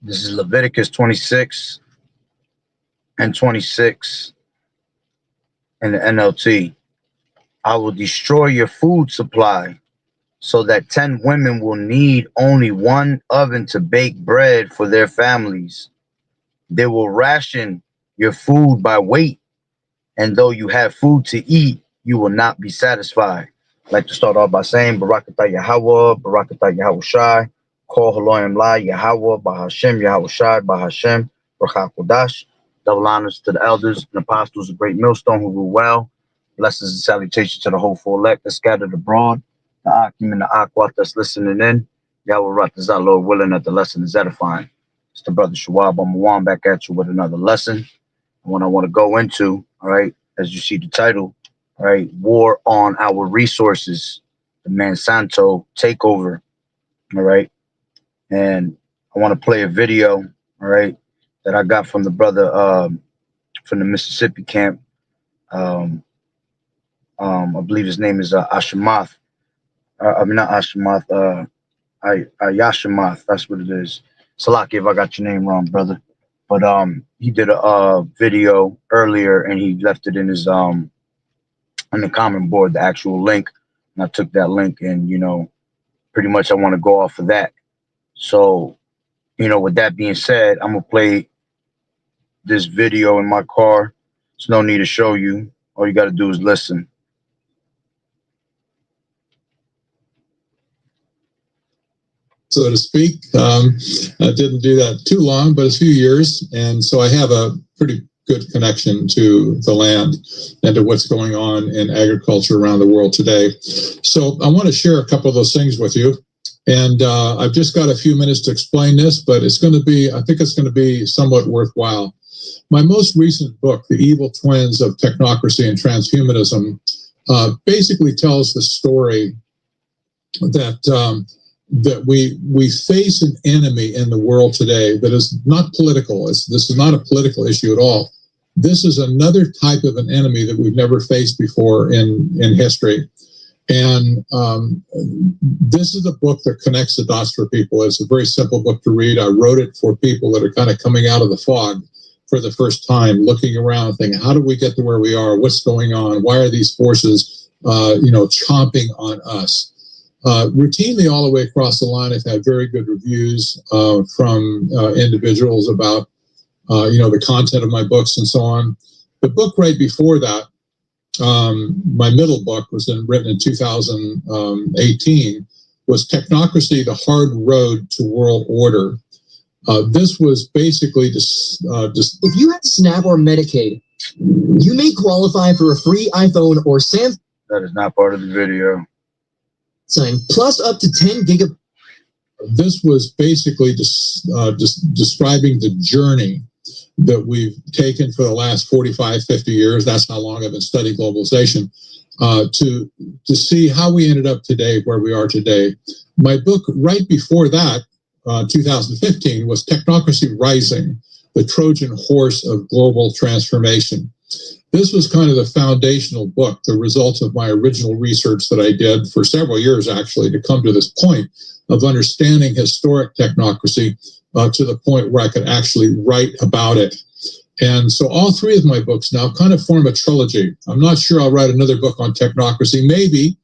This is Leviticus 26 and 26 in the NLT. I will destroy your food supply so that 10 women will need only one oven to bake bread for their families. They will ration your food by weight, and though you have food to eat, you will not be satisfied. I'd like to start off by saying Barakatah Yahweh, Barakatah Yahweh Shai, Kol Haloim La Yahweh, Bahashem Yahweh Shai, Bahashem, Baruch Kodash. Double honors to the elders and apostles of Great Millstone who rule well. Blessings and salutations to the hopeful elect that scattered abroad, the Akim and the Aquat that's listening in. Yahweh Ratazah, Lord willing, that the lesson is edifying. It's the brother Shawab Amawan back at you with another lesson. One I want to go into, all right, as you see the title, all right, War on Our Resources, the Monsanto Takeover, all right. And I want to play a video, all right, that I got from the brother from the Mississippi camp. I believe his name is Ashamath. I mean, not Ashamath, Yashamath. That's what it is. Salaki, if I got your name wrong, brother. But he did a video earlier, and he left it in his in the comment board, the actual link. And I took that link, and pretty much I want to go off of that. So, with that being said, I'm gonna play this video in my car. There's no need to show you. All you got to do is listen. So to speak. I didn't do that too long, but a few years. And so I have a pretty good connection to the land and to what's going on in agriculture around the world today. So I want to share a couple of those things with you. And I've just got a few minutes to explain this, but I think it's going to be somewhat worthwhile. My most recent book, The Evil Twins of Technocracy and Transhumanism, basically tells the story that that we face an enemy in the world today that is not political. This is not a political issue at all. This is another type of an enemy that we've never faced before in history. And this is a book that connects the dots for people. It's a very simple book to read. I wrote it for people that are kind of coming out of the fog for the first time, looking around, thinking, how do we get to where we are? What's going on? Why are these forces, chomping on us? Routinely all the way across the line, I've had very good reviews from individuals about, the content of my books and so on. The book right before that, my middle book was written in 2018, was Technocracy, the Hard Road to World Order. This was basically just... If you have SNAP or Medicaid, you may qualify for a free iPhone or Samsung. That is not part of the video. Plus up to 10 gigabytes. This was basically just describing the journey that we've taken for the last 45, 50 years. That's how long I've been studying globalization, to see how we ended up today, where we are today. My book right before that, 2015, was Technocracy Rising, the Trojan Horse of Global Transformation. This was kind of the foundational book, the result of my original research that I did for several years, actually, to come to this point of understanding historic technocracy to the point where I could actually write about it. And so all three of my books now kind of form a trilogy. I'm not sure I'll write another book on technocracy, maybe,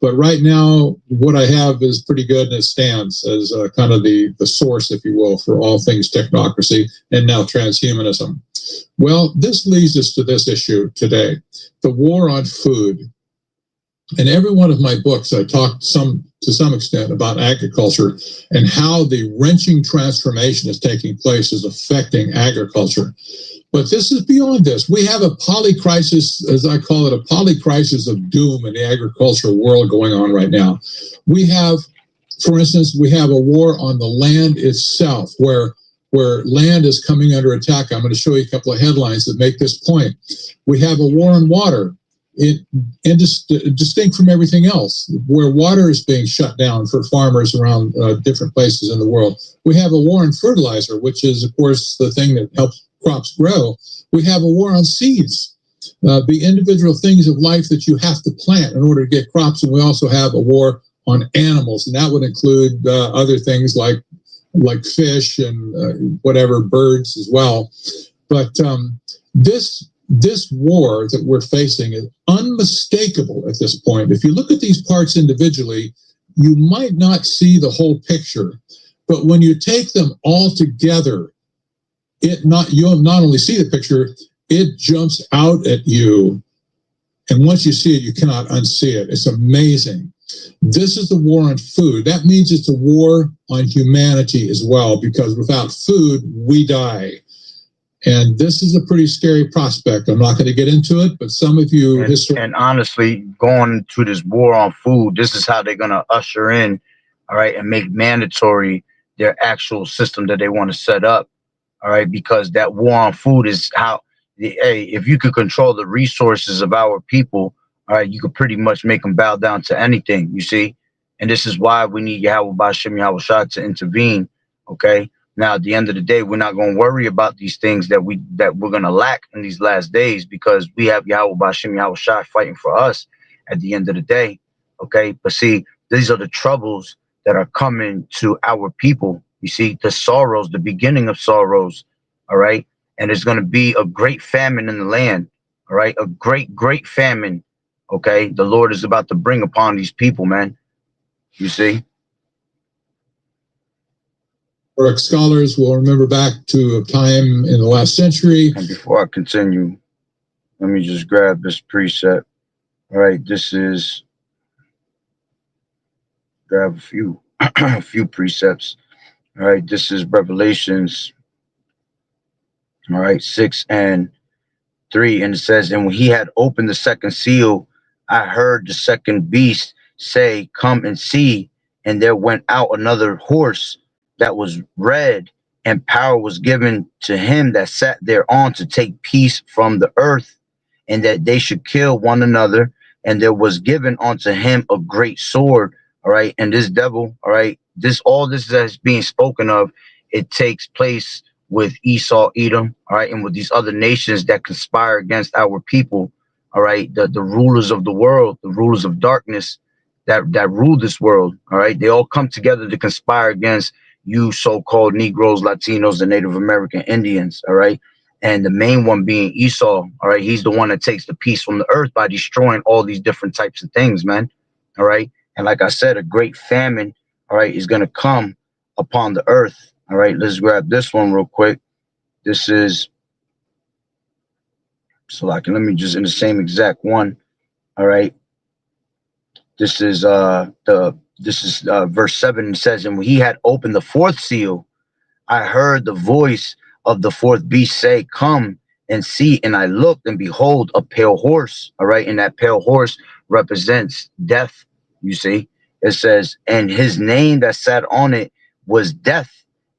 but right now what I have is pretty good, and it stands as kind of the source, if you will, for all things technocracy and now transhumanism. Well, this leads us to this issue today, the war on food. In every one of my books, I talk to some extent about agriculture and how the wrenching transformation is taking place is affecting agriculture. But this is beyond this. We have a polycrisis, as I call it, a polycrisis of doom in the agricultural world going on right now. We have, for instance, we have a war on the land itself, where land is coming under attack. I'm going to show you a couple of headlines that make this point. We have a war on water, distinct from everything else, where water is being shut down for farmers around different places in the world. We have a war on fertilizer, which is, of course, the thing that helps crops grow. We have a war on seeds, the individual things of life that you have to plant in order to get crops. And we also have a war on animals, and that would include other things like like fish and whatever, birds as well. But this war that we're facing is unmistakable at this point. If you look at these parts individually, you might not see the whole picture, but when you take them all together, you'll not only see the picture, it jumps out at you. And once you see it, you cannot unsee it. It's amazing. This is the war on food. That means it's a war on humanity as well, because without food, we die. And this is a pretty scary prospect. I'm not going to get into it, but some of you... And honestly, going to this war on food, this is how they're going to usher in, all right, and make mandatory their actual system that they want to set up, all right, because that war on food is how, hey, if you could control the resources of our people, all right, you could pretty much make them bow down to anything, you see? And this is why we need Yahweh Bashim Yahweh Shah to intervene, okay? Now, at the end of the day, we're not going to worry about these things that we're going to lack in these last days, because we have Yahweh Bashim Yahweh Shah fighting for us at the end of the day. Okay. But see, these are the troubles that are coming to our people. You see, the sorrows, the beginning of sorrows. All right. And there's going to be a great famine in the land. All right. A great famine. Okay. The Lord is about to bring upon these people, man. You see? Scholars will remember back to a time in the last century. And before I continue, let me just grab this precept. All right, this is, grab a few precepts. All right, this is Revelations, all right, 6:3. And it says, and when he had opened the second seal, I heard the second beast say, come and see. And there went out another horse that was red, and power was given to him that sat thereon to take peace from the earth, and that they should kill one another. And there was given unto him a great sword. All right. And this devil, all right, all this that's being spoken of, it takes place with Esau, Edom, all right, and with these other nations that conspire against our people. All right. The rulers of the world, the rulers of darkness that rule this world. All right. They all come together to conspire against you so-called Negroes, Latinos, and Native American Indians, all right? And the main one being Esau, all right? He's the one that takes the peace from the earth by destroying all these different types of things, man, all right? And like I said, a great famine, all right, is going to come upon the earth, all right? Let's grab this one real quick. This is, so let me just, in the same exact one, all right? This is verse 7. It says, and when he had opened the fourth seal, I heard the voice of the fourth beast say, come and see. And I looked, and behold, a pale horse. All right. And that pale horse represents death. You see, it says, and his name that sat on it was Death,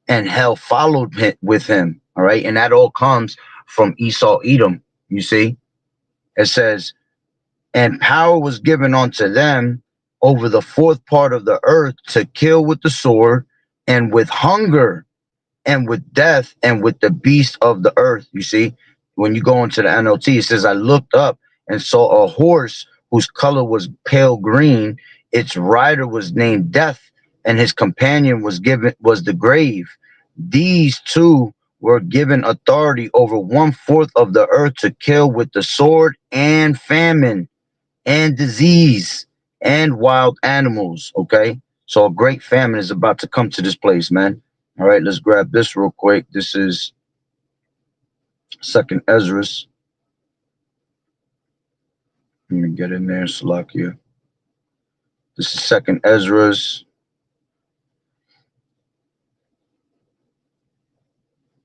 and hell followed with him. All right. And that all comes from Esau, Edom. You see, it says, and power was given unto them over the fourth part of the earth to kill with the sword, and with hunger, and with death, and with the beast of the earth. You see, when you go into the NLT, it says, I looked up and saw a horse whose color was pale green. Its rider was named Death, and his companion was the grave. These two were given authority over 1/4 of the earth to kill with the sword, and famine, and disease, and wild animals. Okay, so a great famine is about to come to this place, man. All right, let's grab this real quick. This is 2nd Ezra. Let me get in there, Salakia. This is 2nd Ezra.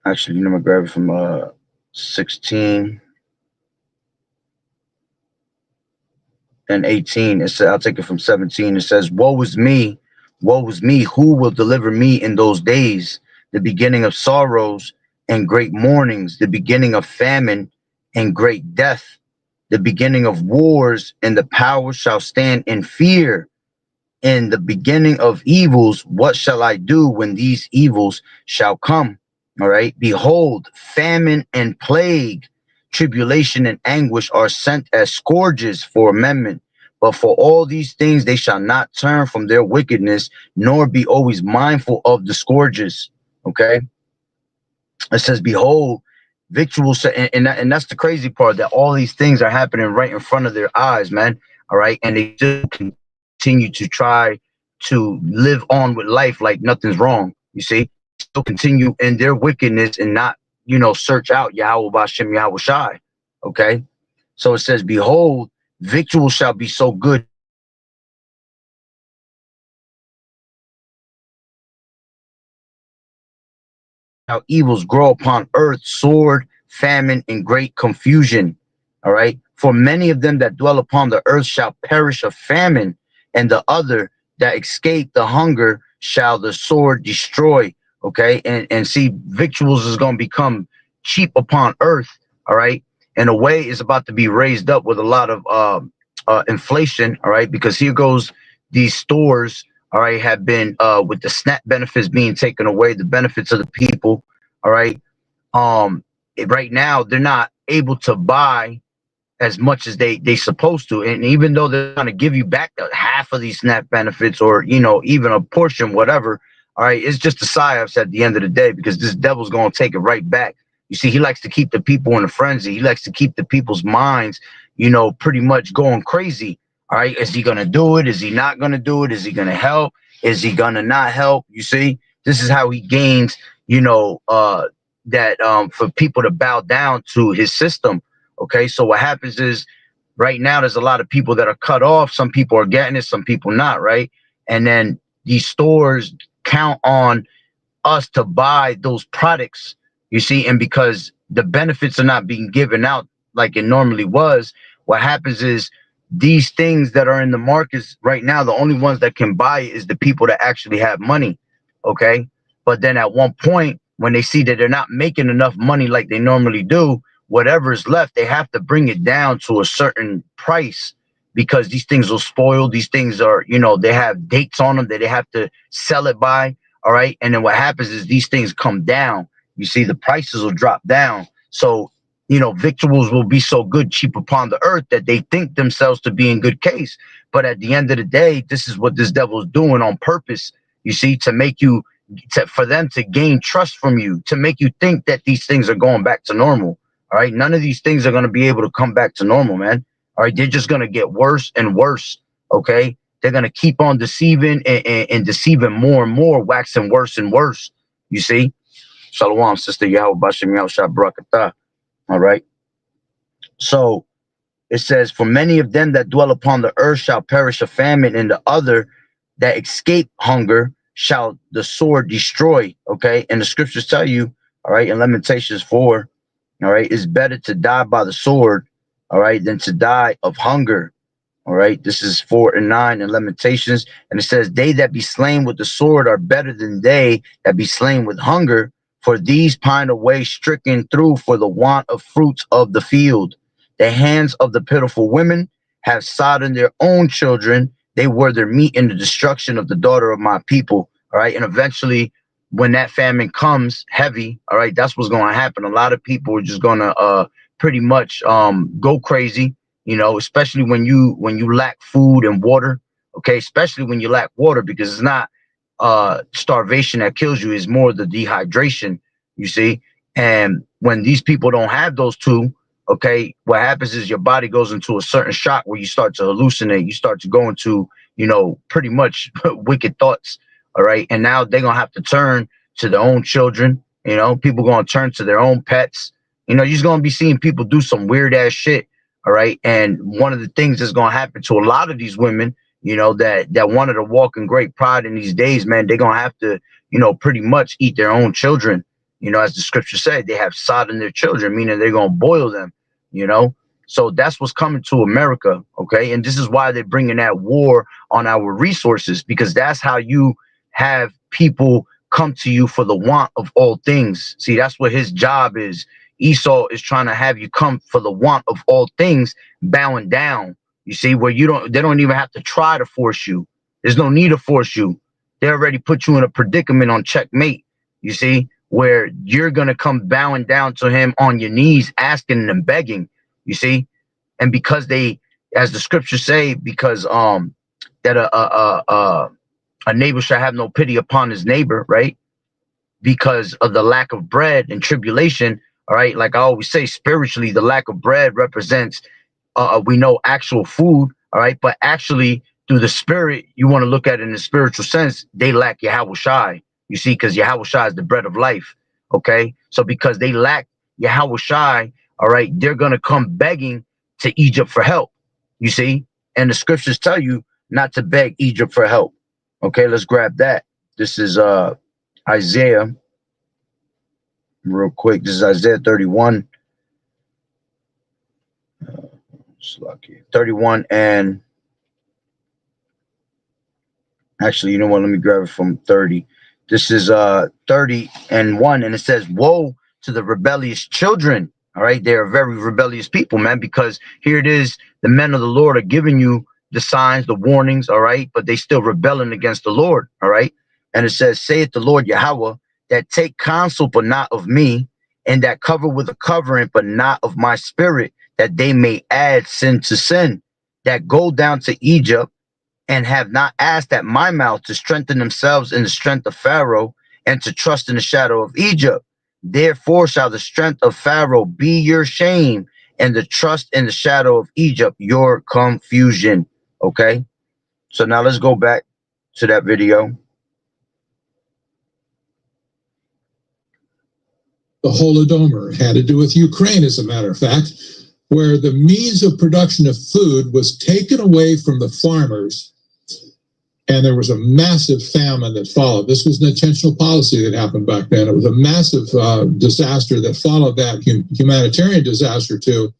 Actually, I'm gonna grab it from 16 and 18. It says, I'll take it from 17. It says, woe is me, who will deliver me in those days? The beginning of sorrows and great mournings, the beginning of famine and great death, the beginning of wars, and the power shall stand in fear. In the beginning of evils, what shall I do when these evils shall come? All right. Behold, famine and plague, tribulation and anguish are sent as scourges for amendment. But for all these things they shall not turn from their wickedness, nor be always mindful of the scourges. Okay, it says, behold, victuals, and that's the crazy part, that all these things are happening right in front of their eyes, man. All right, and they still continue to try to live on with life like nothing's wrong. You see, still continue in their wickedness and not, search out Yahweh Bashem Yahweh Shai. Okay, so it says, behold, victuals shall be so good how evils grow upon earth, sword, famine, and great confusion. All right. For many of them that dwell upon the earth shall perish of famine, and the other that escape the hunger shall the sword destroy. Okay. And see, victuals is going to become cheap upon earth. All right. In a way, it's about to be raised up with a lot of inflation. All right. Because here goes these stores, all right, have been with the SNAP benefits being taken away, the benefits of the people, all right. Um, right now they're not able to buy as much as they supposed to, and even though they're going to give you back half of these SNAP benefits, or even a portion, whatever, all right, it's just a psyops at the end of the day, because this devil's going to take it right back. You see, he likes to keep the people in a frenzy. He likes to keep the people's minds, pretty much going crazy. All right, is he going to do it? Is he not going to do it? Is he going to help? Is he going to not help? You see, this is how he gains, that for people to bow down to his system. Okay, so what happens is, right now there's a lot of people that are cut off. Some people are getting it, some people not, right? And then these stores count on us to buy those products, you see, and because the benefits are not being given out like it normally was, what happens is these things that are in the markets right now, the only ones that can buy it is the people that actually have money. Okay, but then at one point, when they see that they're not making enough money like they normally do, whatever's left, they have to bring it down to a certain price, because these things will spoil. These things are, they have dates on them that they have to sell it by. All right. And then what happens is these things come down. You see, the prices will drop down. So, victuals will be so good, cheap upon the earth, that they think themselves to be in good case. But at the end of the day, this is what this devil's doing on purpose, you see, to make you, for them to gain trust from you, to make you think that these things are going back to normal. All right. None of these things are going to be able to come back to normal, man. All right. They're just going to get worse and worse. Okay. They're going to keep on deceiving and deceiving more and more, waxing worse and worse. You see? Shalom, sister Yahweh Bashem Yahweh Barakatah. All right. So it says, for many of them that dwell upon the earth shall perish of famine, and the other that escape hunger shall the sword destroy. Okay. And the scriptures tell you, all right, in Lamentations 4, all right, it's better to die by the sword, all right, than to die of hunger. All right, this is 4 and 9 in Lamentations, and it says, they that be slain with the sword are better than they that be slain with hunger, for these pine away stricken through for the want of fruits of the field. The hands of the pitiful women have sodden their own children. They were their meat in the destruction of the daughter of my people. All right, and eventually, when that famine comes heavy, all right, that's what's going to happen. A lot of people are just going to pretty much go crazy, especially when you lack food and water. Okay, especially when you lack water, because it's not starvation that kills you, is more the dehydration, you see. And when these people don't have those two, okay, what happens is your body goes into a certain shock where you start to hallucinate, you start to go into, pretty much wicked thoughts. All right, and now they're gonna have to turn to their own children. People gonna turn to their own pets. You're just gonna be seeing people do some weird ass shit. All right, and one of the things that's gonna happen to a lot of these women, that wanted to walk in great pride in these days, man, they're gonna have to, pretty much eat their own children. As the scripture said, they have sodden their children, meaning they're gonna boil them. So that's what's coming to America. Okay, and this is why they're bringing that war on our resources, because that's how you have people come to you for the want of all things. See, that's what his job is. Esau is trying to have you come for the want of all things, bowing down. You see, where they don't even have to try to force you. There's no need to force you. They already put you in a predicament on checkmate. You see, where you're gonna come bowing down to him on your knees, asking and begging. You see, and because they as the scriptures say, because that a neighbor shall have no pity upon his neighbor, right? Because of the lack of bread and tribulation. All right, like I always say, spiritually, the lack of bread represents we know actual food, all right, but actually through the spirit, you want to look at it in the spiritual sense, they lack Yahweh Shai. You see, because Yahweh Shai is the bread of life. Okay, so because they lack Yahweh Shai, all right, they're gonna come begging to Egypt for help. You see, and the scriptures tell you not to beg Egypt for help. Okay, let's grab that. This is Isaiah, real quick. This is Isaiah 31. 31 and actually, you know what? Let me grab it from 30. This is 30 and 1, and it says, "Woe to the rebellious children." All right, they are very rebellious people, man, because here it is, the men of the Lord are giving you the signs, the warnings, all right, but they still rebelling against the Lord, all right. And it says, "Saith the Lord Yahweh, that take counsel, but not of me, and that cover with a covering, but not of my spirit, that they may add sin to sin, that go down to Egypt, and have not asked at my mouth to strengthen themselves in the strength of Pharaoh, and to trust in the shadow of Egypt. Therefore shall the strength of Pharaoh be your shame, and the trust in the shadow of Egypt your confusion." Okay, so now let's go back to that video. The Holodomor had to do with Ukraine, as a matter of fact, where the means of production of food was taken away from the farmers, and there was a massive famine that followed. This was an intentional policy that happened back then. It was a massive disaster that followed that humanitarian disaster too.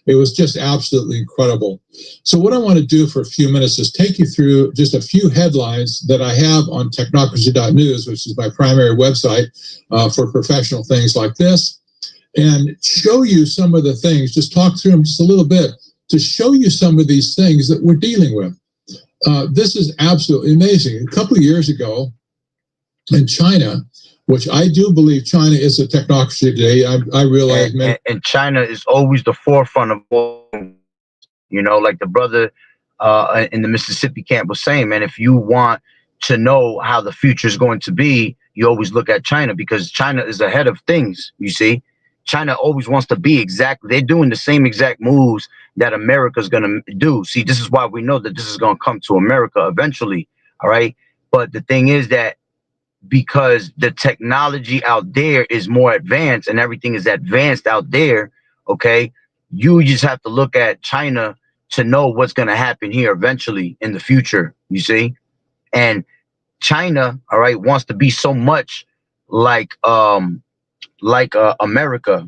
It was just absolutely incredible. So what I want to do for a few minutes is take you through just a few headlines that I have on technocracy.news, which is my primary website for professional things like this, and show you some of the things, just talk through them just a little bit to show you some of these things that we're dealing with. This is absolutely amazing. A couple of years ago in China, which I do believe China is a technocracy today. I realize, and China is always the forefront of, you know, like the brother in the Mississippi camp was saying, man, if you want to know how the future is going to be, you always look at China, because China is ahead of things. You see, China always wants to be exactly, they're doing the same exact moves that America's going to do. See, this is why we know that this is going to come to America eventually. All right. But the thing is that because the technology out there is more advanced and everything is advanced out there, okay, you just have to look at China to know what's going to happen here eventually in the future, you see. And China, all right, wants to be so much like America,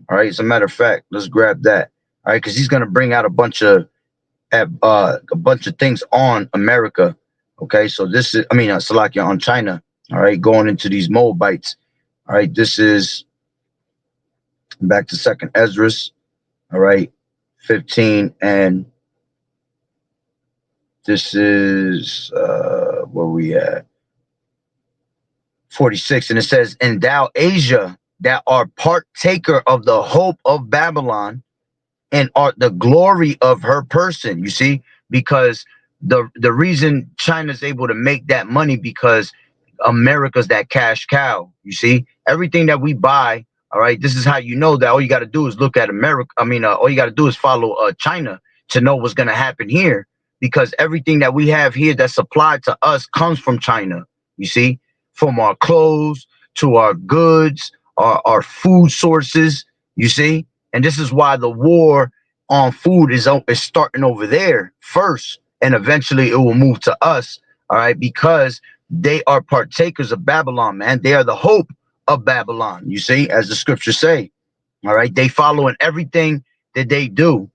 all right. As a matter of fact, let's grab that, all right, because he's going to bring out a bunch of things on America. Okay, so this is, I mean, Salakia, on China. All right, going into these Moabites. All right, this is back to Second Esdras. All right, 15, and this is where we at, 46, and it says, "And thou, Asia, that art partaker of the hope of Babylon, and art the glory of her person." You see, because the reason China's able to make that money, because America's that cash cow. You see, everything that we buy, all right, this is how you know that all you got to do is look at America. I mean, all you got to do is follow China to know what's going to happen here, because everything that we have here that's supplied to us comes from China. You see, from our clothes to our goods, our food sources, you see. And this is why the war on food is starting over there first, and eventually it will move to us, all right, because they are partakers of Babylon, man. They are the hope of Babylon, you see, as the scriptures say. All right, they follow in everything that they do.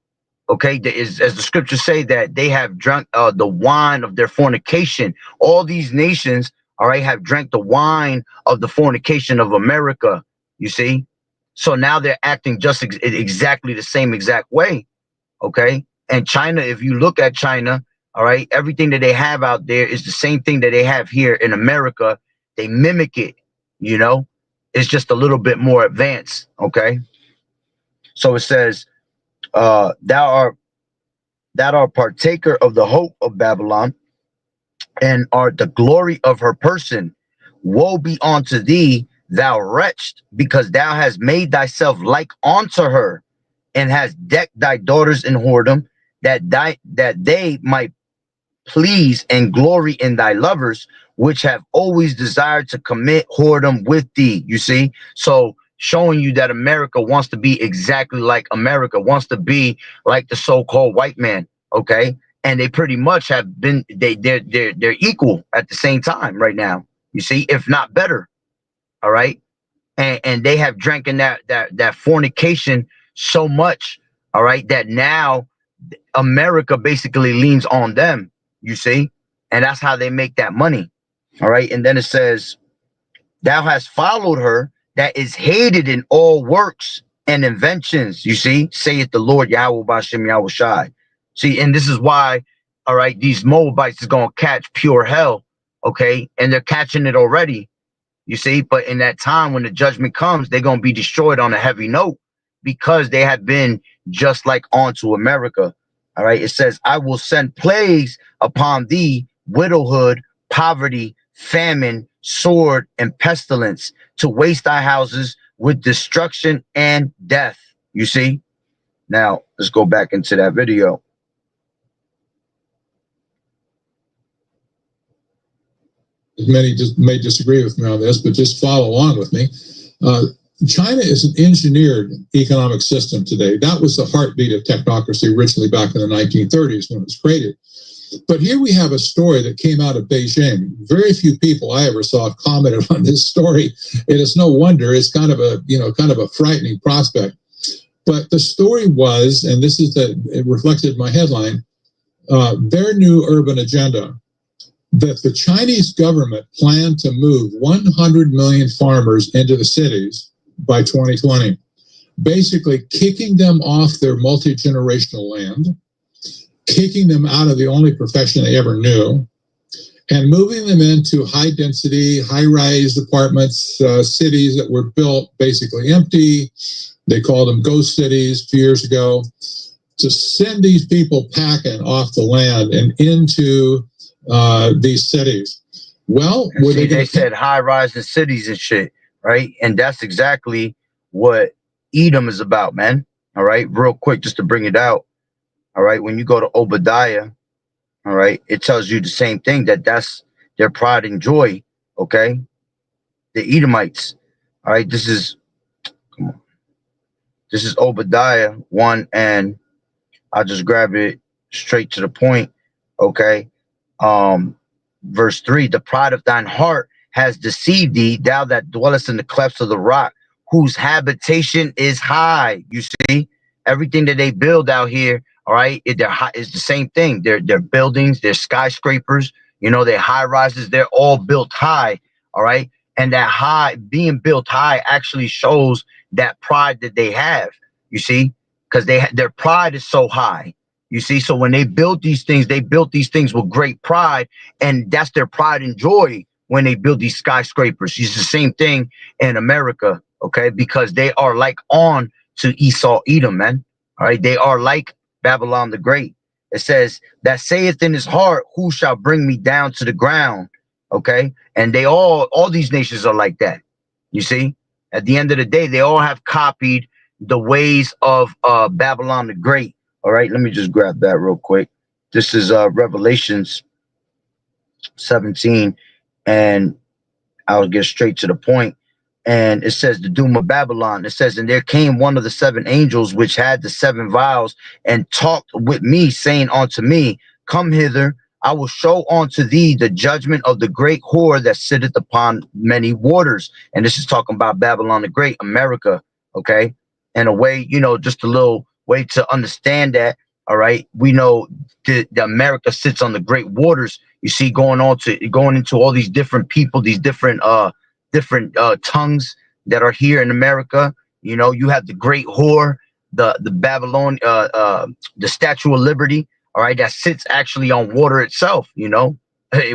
Okay, there is, as the scriptures say, that they have drunk the wine of their fornication. All these nations, all right, have drank the wine of the fornication of America, you see. So now they're acting just exactly the same exact way. Okay, and China, if you look at China, all right, everything that they have out there is the same thing that they have here in America. They mimic it, you know. It's just a little bit more advanced. Okay, so it says, thou art that are partaker of the hope of Babylon, and are the glory of her person. Woe be unto thee, thou wretched, because thou hast made thyself like unto her, and hast decked thy daughters in whoredom, that they might please and glory in thy lovers, which have always desired to commit whoredom with thee. You see, so showing you that America wants to be exactly like America, wants to be like the so-called white man. Okay, and they pretty much have been, they're equal at the same time right now. You see, if not better. All right, and they have drank in that fornication so much. All right, that now America basically leans on them, you see, and that's how they make that money. All right. And then it says, thou hast followed her that is hated in all works and inventions, you see, saith the Lord Yahweh Bashem Yahweh Shai. See, and this is why, all right, these Moabites is going to catch pure hell. Okay. And they're catching it already, you see, but in that time when the judgment comes, they're going to be destroyed on a heavy note because they have been just like onto America. All right. It says, I will send plagues upon thee, widowhood, poverty, famine, sword, and pestilence to waste thy houses with destruction and death. You see? Now, let's go back into that video. Many just may disagree with me on this, but just follow along with me. China is an engineered economic system today. That was the heartbeat of technocracy originally back in the 1930s when it was created. But here we have a story that came out of Beijing. Very few people I ever saw have commented on this story. It is no wonder. It's kind of a frightening prospect. But the story was, and this is it reflected my headline, their new urban agenda, that the Chinese government planned to move 100 million farmers into the cities by 2020, basically kicking them off their multi-generational land, kicking them out of the only profession they ever knew, and moving them into high-density, high-rise apartments, cities that were built basically empty. They called them ghost cities a few years ago, to send these people packing off the land and into these cities. Well, they said high-rise in cities and shit, right? And that's exactly what Edom is about, man. All right, real quick, just to bring it out. All right, when you go to Obadiah, all right, it tells you the same thing, that's their pride and joy. Okay, the Edomites. All right, this is Obadiah 1, and I'll just grab it straight to the point. Okay, verse 3: the pride of thine heart has deceived thee, thou that dwellest in the clefts of the rock, whose habitation is high. You see, everything that they build out here, all right, it's the same thing. They're buildings, they're skyscrapers, you know, they're high rises, they're all built high. All right, and that high, being built high, actually shows that pride that they have. You see, because their pride is so high. You see, so when they built these things with great pride, and that's their pride and joy when they build these skyscrapers. It's the same thing in America, okay? Because they are like on to Esau, Edom, man. All right, they are like Babylon the Great. It says, that saith in his heart, who shall bring me down to the ground? Okay, and they all these nations are like that. You see, at the end of the day, they all have copied the ways of Babylon the Great. All right, let me just grab that real quick. This is Revelations 17, and I'll get straight to the point. And it says, the doom of Babylon. It says, and there came one of the seven angels which had the seven vials, and talked with me, saying unto me, come hither, I will show unto thee the judgment of the great whore that sitteth upon many waters. And this is talking about Babylon the Great, America. Okay, in a way, you know, just a little way to understand that. All right, we know the America sits on the great waters. You see, going into all these different people, these different tongues that are here in America. You know, you have the great whore, the Babylon, the Statue of Liberty. All right, that sits actually on water itself. You know,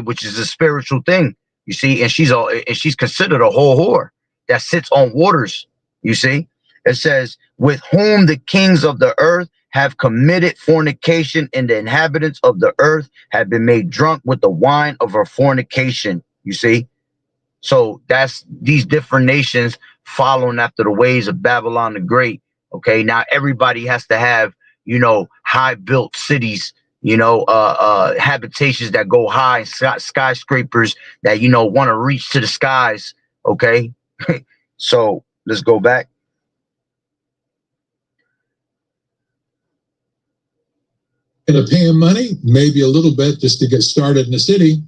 which is a spiritual thing. You see, and she's considered a whole whore that sits on waters. You see, it says, with whom the kings of the earth have committed fornication, and the inhabitants of the earth have been made drunk with the wine of her fornication. You see? So that's these different nations following after the ways of Babylon the Great. Okay, now everybody has to have, high built cities, habitations that go high, skyscrapers that, want to reach to the skies. Okay, so let's go back. To pay him money, maybe a little bit just to get started in the city.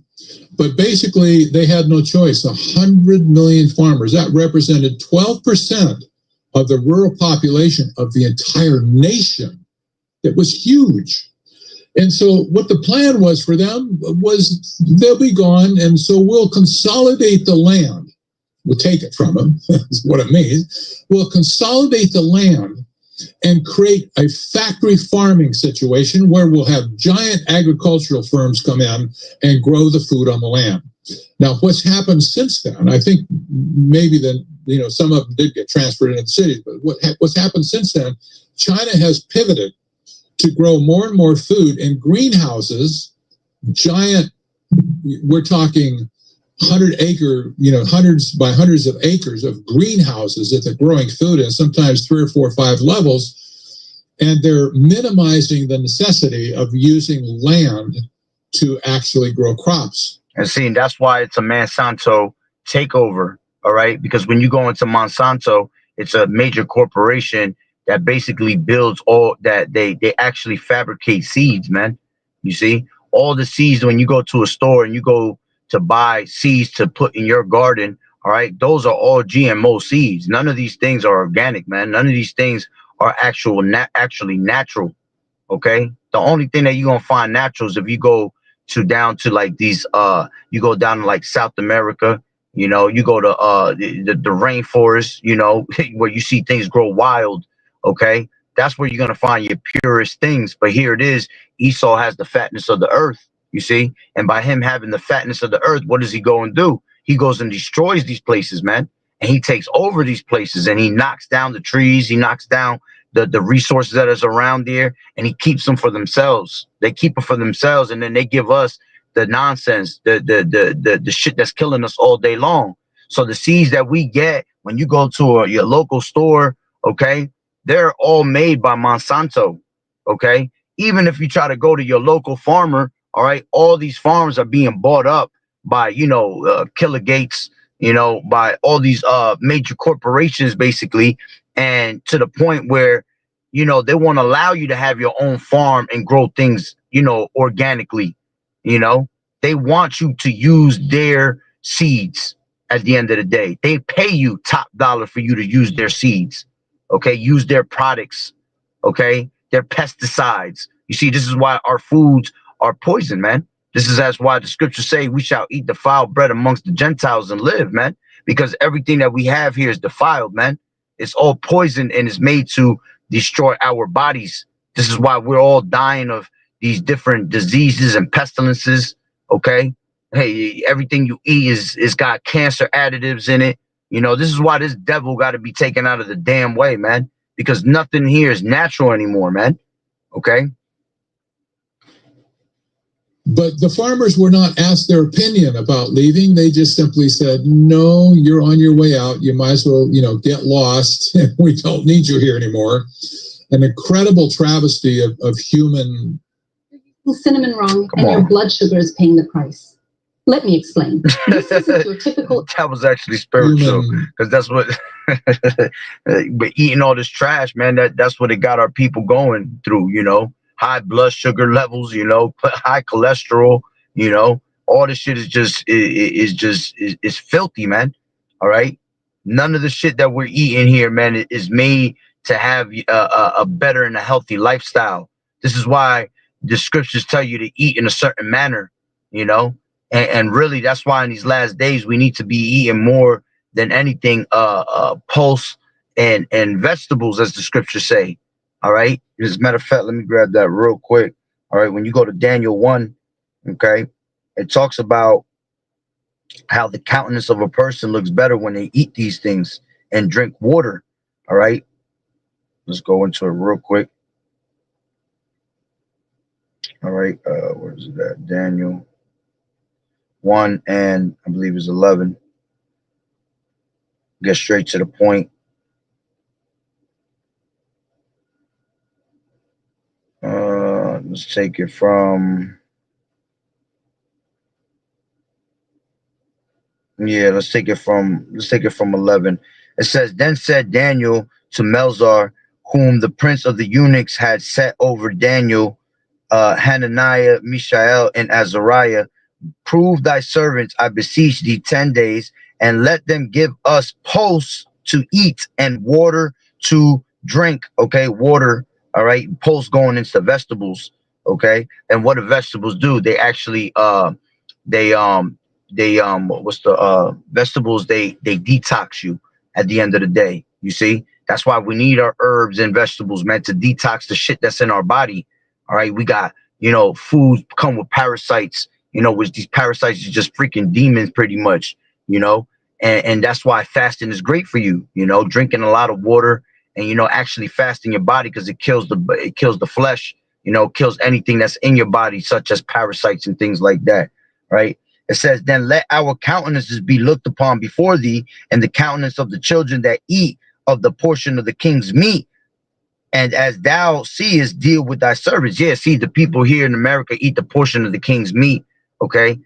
But basically, they had no choice. 100 million farmers, that represented 12% of the rural population of the entire nation. It was huge. And so what the plan was for them was they'll be gone, and so we'll consolidate the land. We'll take it from them, that's what it means. We'll consolidate the land and create a factory farming situation where we'll have giant agricultural firms come in and grow the food on the land. Now, what's happened since then, I think maybe then, some of them did get transferred into the cities, but what's happened since then, China has pivoted to grow more and more food in greenhouses, giant, we're talking 100-acre, hundreds by hundreds of acres of greenhouses that they're growing food in, sometimes 3 or 4 or 5 levels, and they're minimizing the necessity of using land to actually grow crops. And see, that's why it's a Monsanto takeover, all right? Because when you go into Monsanto, it's a major corporation that basically builds all that. They actually fabricate seeds, man. You see, all the seeds, when you go to a store and you go to buy seeds to put in your garden, all right, those are all GMO seeds. None of these things are organic, man. None of these things are actually natural. Okay, the only thing that you're gonna find natural is if you go down to like these you go down to like South America, you go to the rainforest, where you see things grow wild. Okay, that's where you're gonna find your purest things. But here it is, Esau has the fatness of the earth, you see, and by him having the fatness of the earth, what does he go and do? He goes and destroys these places, man, and he takes over these places, and he knocks down the trees, he knocks down the resources that is around there, and he keeps them for themselves. They keep them for themselves, and then they give us the nonsense, the shit that's killing us all day long. So the seeds that we get when you go to your local store, okay, they're all made by Monsanto. Okay, even if you try to go to your local farmer, all right, all these farms are being bought up by Killer Gates, by all these major corporations, basically, and to the point where they won't allow you to have your own farm and grow things organically. They want you to use their seeds. At the end of the day, they pay you top dollar for you to use their seeds. Okay, use their products. Okay, their pesticides. You see, this is why our foods are poison, man. This is that's why the scriptures say we shall eat the foul bread amongst the Gentiles and live, man, because everything that we have here is defiled, man. It's all poison and is made to destroy our bodies. This is why we're all dying of these different diseases and pestilences. Okay, hey, everything you eat is got cancer additives in it. This is why this devil got to be taken out of the damn way, man, because nothing here is natural anymore, man. Okay. But the farmers were not asked their opinion about leaving. They just simply said, no, you're on your way out. You might as well, get lost. We don't need you here anymore. An incredible travesty of human. Cinnamon wrong, and your blood sugar is paying the price. Let me explain. This isn't your typical. That was actually spiritual, because that's what. But eating all this trash, man, that's what it got our people going through. High blood sugar levels, high cholesterol, all this shit is filthy, man. All right. None of the shit that we're eating here, man, is made to have a better and a healthy lifestyle. This is why the scriptures tell you to eat in a certain manner, and really that's why in these last days we need to be eating more than anything pulse and vegetables, as the scriptures say. All right. As a matter of fact, let me grab that real quick. All right. When you go to Daniel 1, okay, it talks about how the countenance of a person looks better when they eat these things and drink water. All right. Let's go into it real quick. All right, where is it at? Daniel 1 and I believe it's 11. Get straight to the point. Let's take it from, yeah, let's take it from 11. It says, then said Daniel to Melzar, whom the prince of the eunuchs had set over Daniel, Hananiah, Mishael, and Azariah, prove thy servants, I beseech thee, 10 days, and let them give us posts to eat and water to drink. Okay, water. All right, posts going into the vegetables. Okay, and what do vegetables do? They actually they what's the vegetables? They detox you at the end of the day. You see, that's why we need our herbs and vegetables, man, to detox the shit that's in our body. All right, we got, foods come with parasites, which these parasites are just freaking demons pretty much, and that's why fasting is great for you, drinking a lot of water and, actually fasting your body, because it kills the flesh, kills anything that's in your body, such as parasites and things like that, right? It says, then let our countenances be looked upon before thee, and the countenance of the children that eat of the portion of the king's meat, and as thou seest, deal with thy servants. Yeah, see, the people here in America eat the portion of the king's meat. Okay,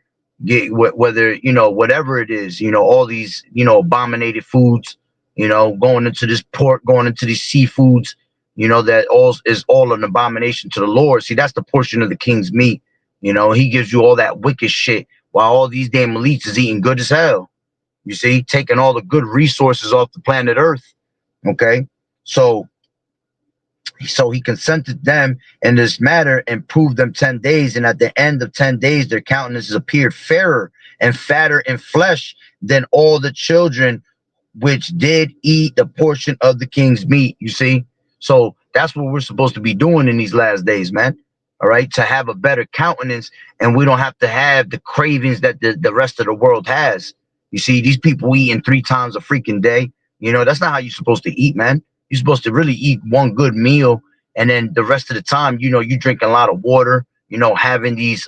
whether whatever it is, all these abominated foods, going into this pork, going into these seafoods, that all is all an abomination to the Lord. See, that's the portion of the king's meat. He gives you all that wicked shit, while all these damn elites is eating good as hell. You see, taking all the good resources off the planet Earth. Okay, so he consented them in this matter and proved them 10 days. And at the end of 10 days, their countenances appeared fairer and fatter in flesh than all the children which did eat the portion of the king's meat. You see? So that's what we're supposed to be doing in these last days, man. All right. To have a better countenance, and we don't have to have the cravings that the rest of the world has. You see, these people eating 3 times a freaking day. That's not how you're supposed to eat, man. You're supposed to really eat one good meal, and then the rest of the time, you drink a lot of water, having these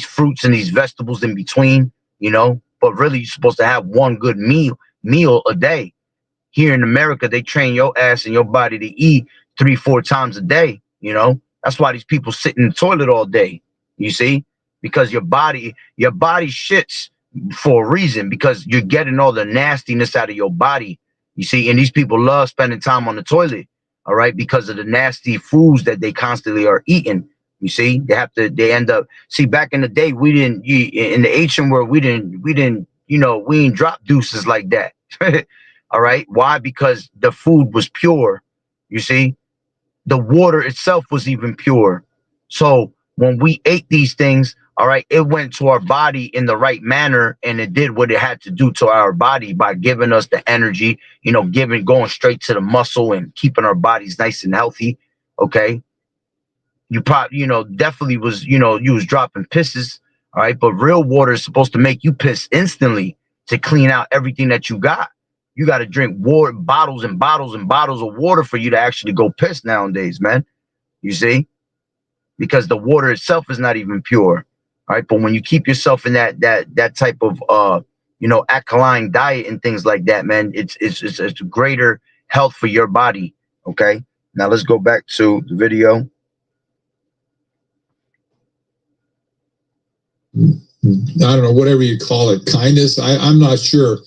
fruits and these vegetables in between, but really you're supposed to have one good meal a day. Here in America, they train your ass and your body to eat 3-4 times a day. That's why these people sit in the toilet all day. You see, because your body shits for a reason, because you're getting all the nastiness out of your body. You see, and these people love spending time on the toilet. All right, because of the nasty foods that they constantly are eating. You see, they end up, see, back in the day, in the ancient world, we ain't drop deuces like that. All right. Why? Because the food was pure. You see, the water itself was even pure. So when we ate these things, all right, it went to our body in the right manner, and it did what it had to do to our body by giving us the energy, going straight to the muscle and keeping our bodies nice and healthy. Okay. You probably, definitely was, you was dropping pisses. All right. But real water is supposed to make you piss instantly to clean out everything that you got. You got to drink water, bottles and bottles and bottles of water for you to actually go piss nowadays, man. You see, because the water itself is not even pure. All right. But when you keep yourself in that type of, alkaline diet and things like that, man, it's a greater health for your body. Okay. Now let's go back to the video. I don't know, whatever you call it, kindness. I'm not sure,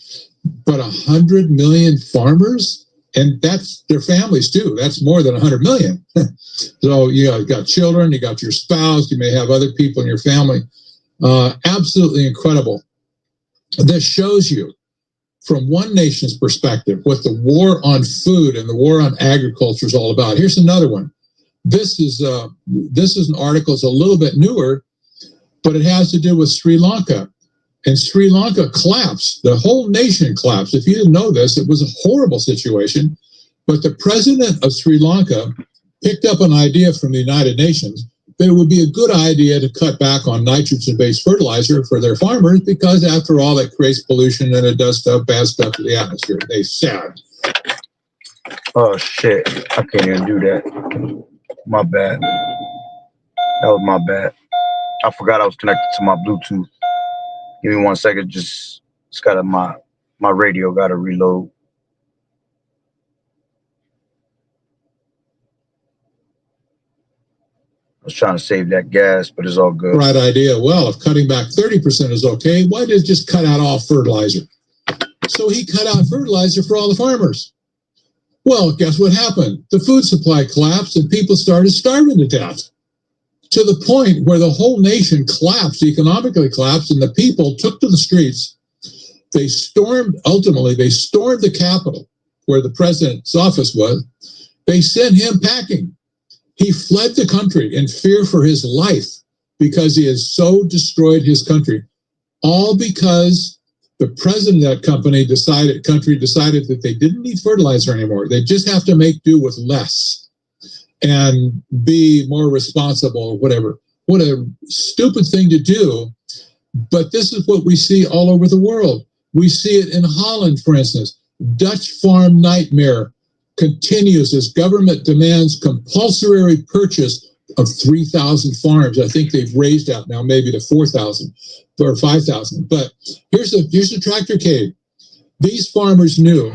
but 100 million farmers, and that's their families too. That's more than 100 million. So you got children, you got your spouse, you may have other people in your family. Absolutely incredible. This shows you, from one nation's perspective, what the war on food and the war on agriculture is all about. Here's another one. This is an article. It's a little bit newer, but it has to do with Sri Lanka. And Sri Lanka collapsed. The whole nation collapsed. If you didn't know this, it was a horrible situation. But the president of Sri Lanka picked up an idea from the United Nations that it would be a good idea to cut back on nitrogen-based fertilizer for their farmers, because after all, it creates pollution and it does bad stuff to the atmosphere. They said. Oh shit! I can't even do that. My bad. That was my bad. I forgot I was connected to my Bluetooth. Give me 1 second. Just it's got my radio got to reload. I was trying to save that gas, but it's all good. Right idea. Well, if cutting back 30% is okay, why did just cut out all fertilizer? So he cut out fertilizer for all the farmers. Well, guess what happened? The food supply collapsed and people started starving to death, to the point where the whole nation collapsed, economically collapsed, and the people took to the streets. They stormed the Capitol, where the president's office was. They sent him packing. He fled the country in fear for his life because he has so destroyed his country, all because the president of that country decided that they didn't need fertilizer anymore. They just have to make do with less and be more responsible or whatever. What a stupid thing to do. But this is what we see all over the world. We see it in Holland, for instance. Dutch farm nightmare continues as government demands compulsory purchase of 3,000 farms. I think they've raised that now maybe to 4,000 or 5,000. But here's the tractor cave. These farmers knew.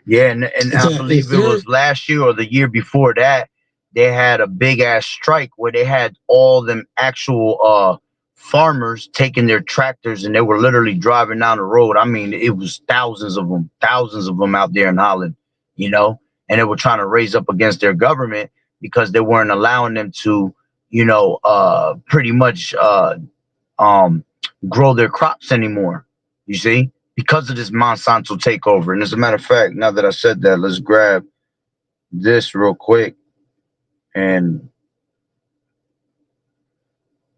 Yeah, and I believe it was last year or the year before that, they had a big ass strike where they had all them actual farmers taking their tractors and they were literally driving down the road. I mean, it was thousands of them out there in Holland, you know, and they were trying to raise up against their government because they weren't allowing them to, you know, pretty much grow their crops anymore, you see, because of this Monsanto takeover. And as a matter of fact, now that I said that, let's grab this real quick. And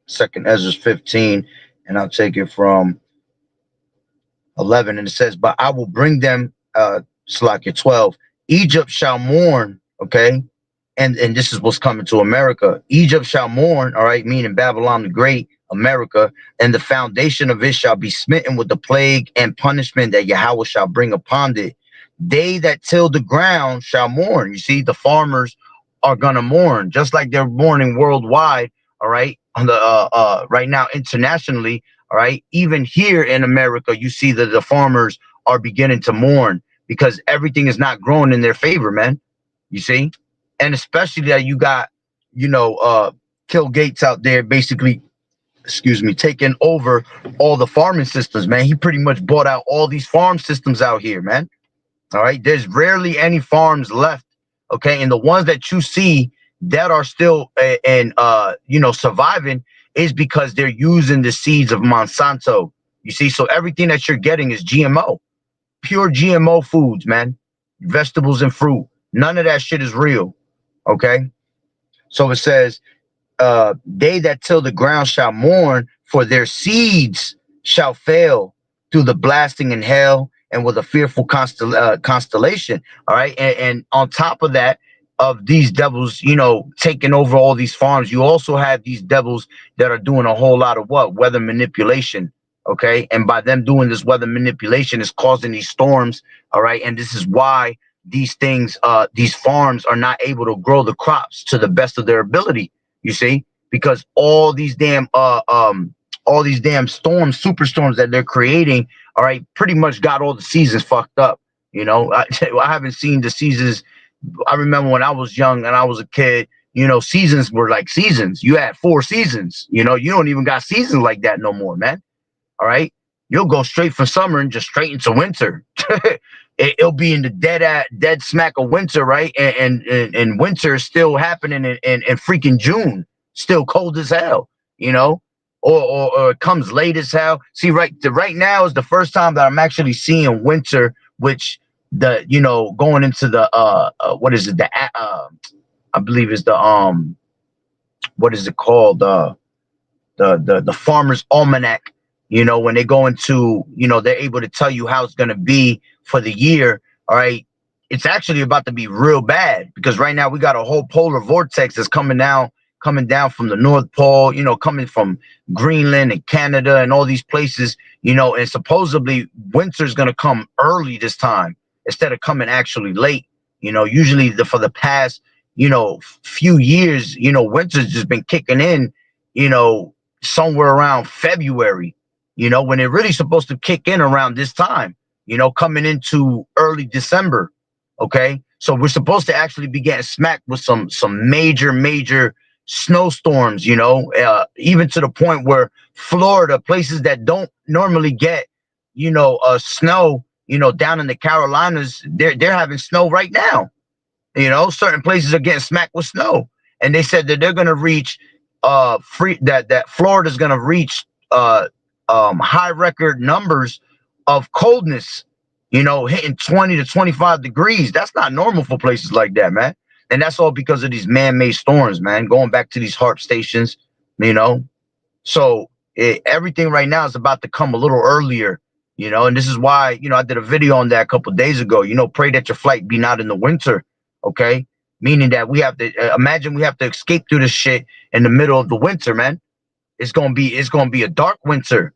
Second Ezra 15, and I'll take it from 11. And it says, but I will bring them, Slakia 12, Egypt shall mourn, okay? And this is what's coming to America. Egypt shall mourn, all right, meaning Babylon the Great, America, and the foundation of it shall be smitten with the plague and punishment that Yahweh shall bring upon it. They that till the ground shall mourn. You see, the farmers are gonna mourn, just like they're mourning worldwide, all right, on the right now internationally, all right. Even here in America, you see that the farmers are beginning to mourn because everything is not growing in their favor, man. You see, and especially that you got, you know, Bill Gates out there basically, taking over all the farming systems, man. He pretty much bought out all these farm systems out here, man. All right, there's rarely any farms left, okay, and the ones that you see that are still you know, surviving is because they're using the seeds of Monsanto. You see, so everything that you're getting is GMO, pure GMO foods, man. Vegetables and fruit, none of that shit is real, okay? So it says, they that till the ground shall mourn, for their seeds shall fail through the blasting in hell and with a fearful constellation. All right. And on top of that, of these devils, you know, taking over all these farms, you also have these devils that are doing a whole lot of what? Weather manipulation. Okay. And by them doing this weather manipulation is causing these storms. All right. And this is why these things, these farms are not able to grow the crops to the best of their ability. You see, because all these damn storms, superstorms that they're creating, all right, pretty much got all the seasons fucked up. You know, I haven't seen the seasons. I remember when I was young and I was a kid, you know, seasons were like seasons. You had 4 seasons. You know, you don't even got seasons like that no more, man. All right, you'll go straight from summer and just straight into winter. It'll be in the dead smack of winter, right? And winter is still happening in freaking June, still cold as hell, you know, or it comes late as hell. See, right now is the first time that I'm actually seeing winter, which you know, going into the what is it? I believe is the what is it called? The Farmer's Almanac. You know, when they go into, you know, they're able to tell you how it's going to be for the year. All right. It's actually about to be real bad because right now we got a whole polar vortex that's coming down from the North Pole, you know, coming from Greenland and Canada and all these places, you know, and supposedly winter's going to come early this time instead of coming actually late. You know, usually for the past, you know, few years, you know, winter's just been kicking in you know, somewhere around February, you know, when they're really supposed to kick in around this time, you know, coming into early December. Okay. So we're supposed to actually be getting smacked with some major snowstorms, you know, even to the point where Florida, places that don't normally get, you know, snow, you know, down in the Carolinas, they're having snow right now. You know, certain places are getting smacked with snow, and they said that they're going to reach that Florida's going to reach high record numbers of coldness. You know, hitting 20 to 25 degrees. That's not normal for places like that, man. And that's all because of these man-made storms, man. Going back to these HARP stations, you know. So everything right now is about to come a little earlier, you know, and this is why, you know, I did a video on that a couple of days ago. You know, pray that your flight be not in the winter, okay? Meaning that we have to imagine we have to escape through this shit in the middle of the winter, man. It's gonna be a dark winter,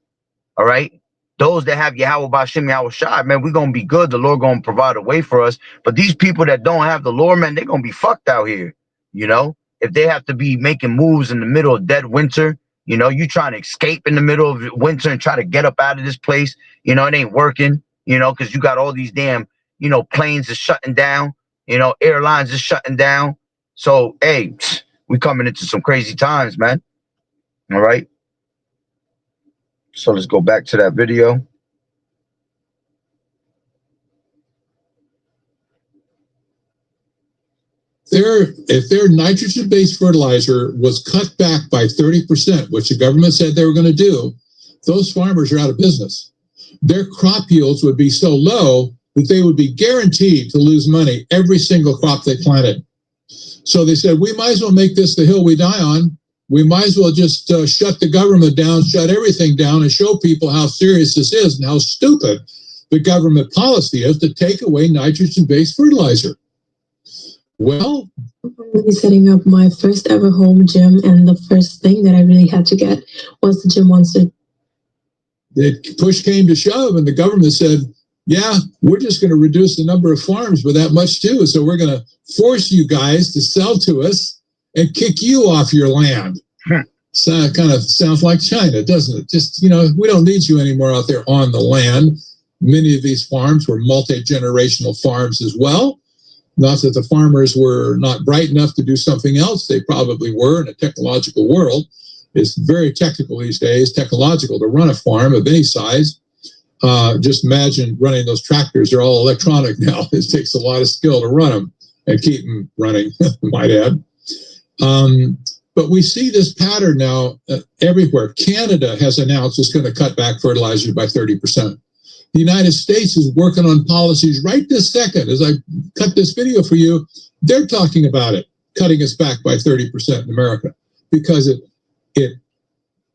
all right. Those that have Yahweh Bashim Yahweh Shai, man, we're gonna be good. The Lord gonna provide a way for us. But these people that don't have the Lord, man, they're gonna be fucked out here. You know, if they have to be making moves in the middle of dead winter, you know, you trying to escape in the middle of winter and try to get up out of this place, you know, it ain't working, you know, because you got all these damn, you know, planes is shutting down, you know, airlines is shutting down. So, hey, we coming into some crazy times, man. All right. So let's go back to that video. If their nitrogen-based fertilizer was cut back by 30%, which the government said they were going to do, those farmers are out of business. Their crop yields would be so low that they would be guaranteed to lose money every single crop they planted. So they said, we might as well make this the hill we die on. We might as well just shut the government down, shut everything down, and show people how serious this is and how stupid the government policy is to take away nitrogen-based fertilizer. Well, I'm really setting up my first ever home gym, and the first thing that I really had to get was the gym monster. Push came to shove, and the government said, yeah, we're just going to reduce the number of farms by that much too. So we're going to force you guys to sell to us and kick you off your land. So it kind of sounds like China, doesn't it? Just, you know, we don't need you anymore out there on the land. Many of these farms were multi-generational farms as well. Not that the farmers were not bright enough to do something else. They probably were in a technological world. It's very technical these days, technological to run a farm of any size. Just imagine running those tractors. They're all electronic now. It takes a lot of skill to run them and keep them running, might add. But we see this pattern now everywhere. Canada has announced it's going to cut back fertilizer by 30%. The United States is working on policies right this second. As I cut this video for you, they're talking about it, cutting us back by 30% in America because it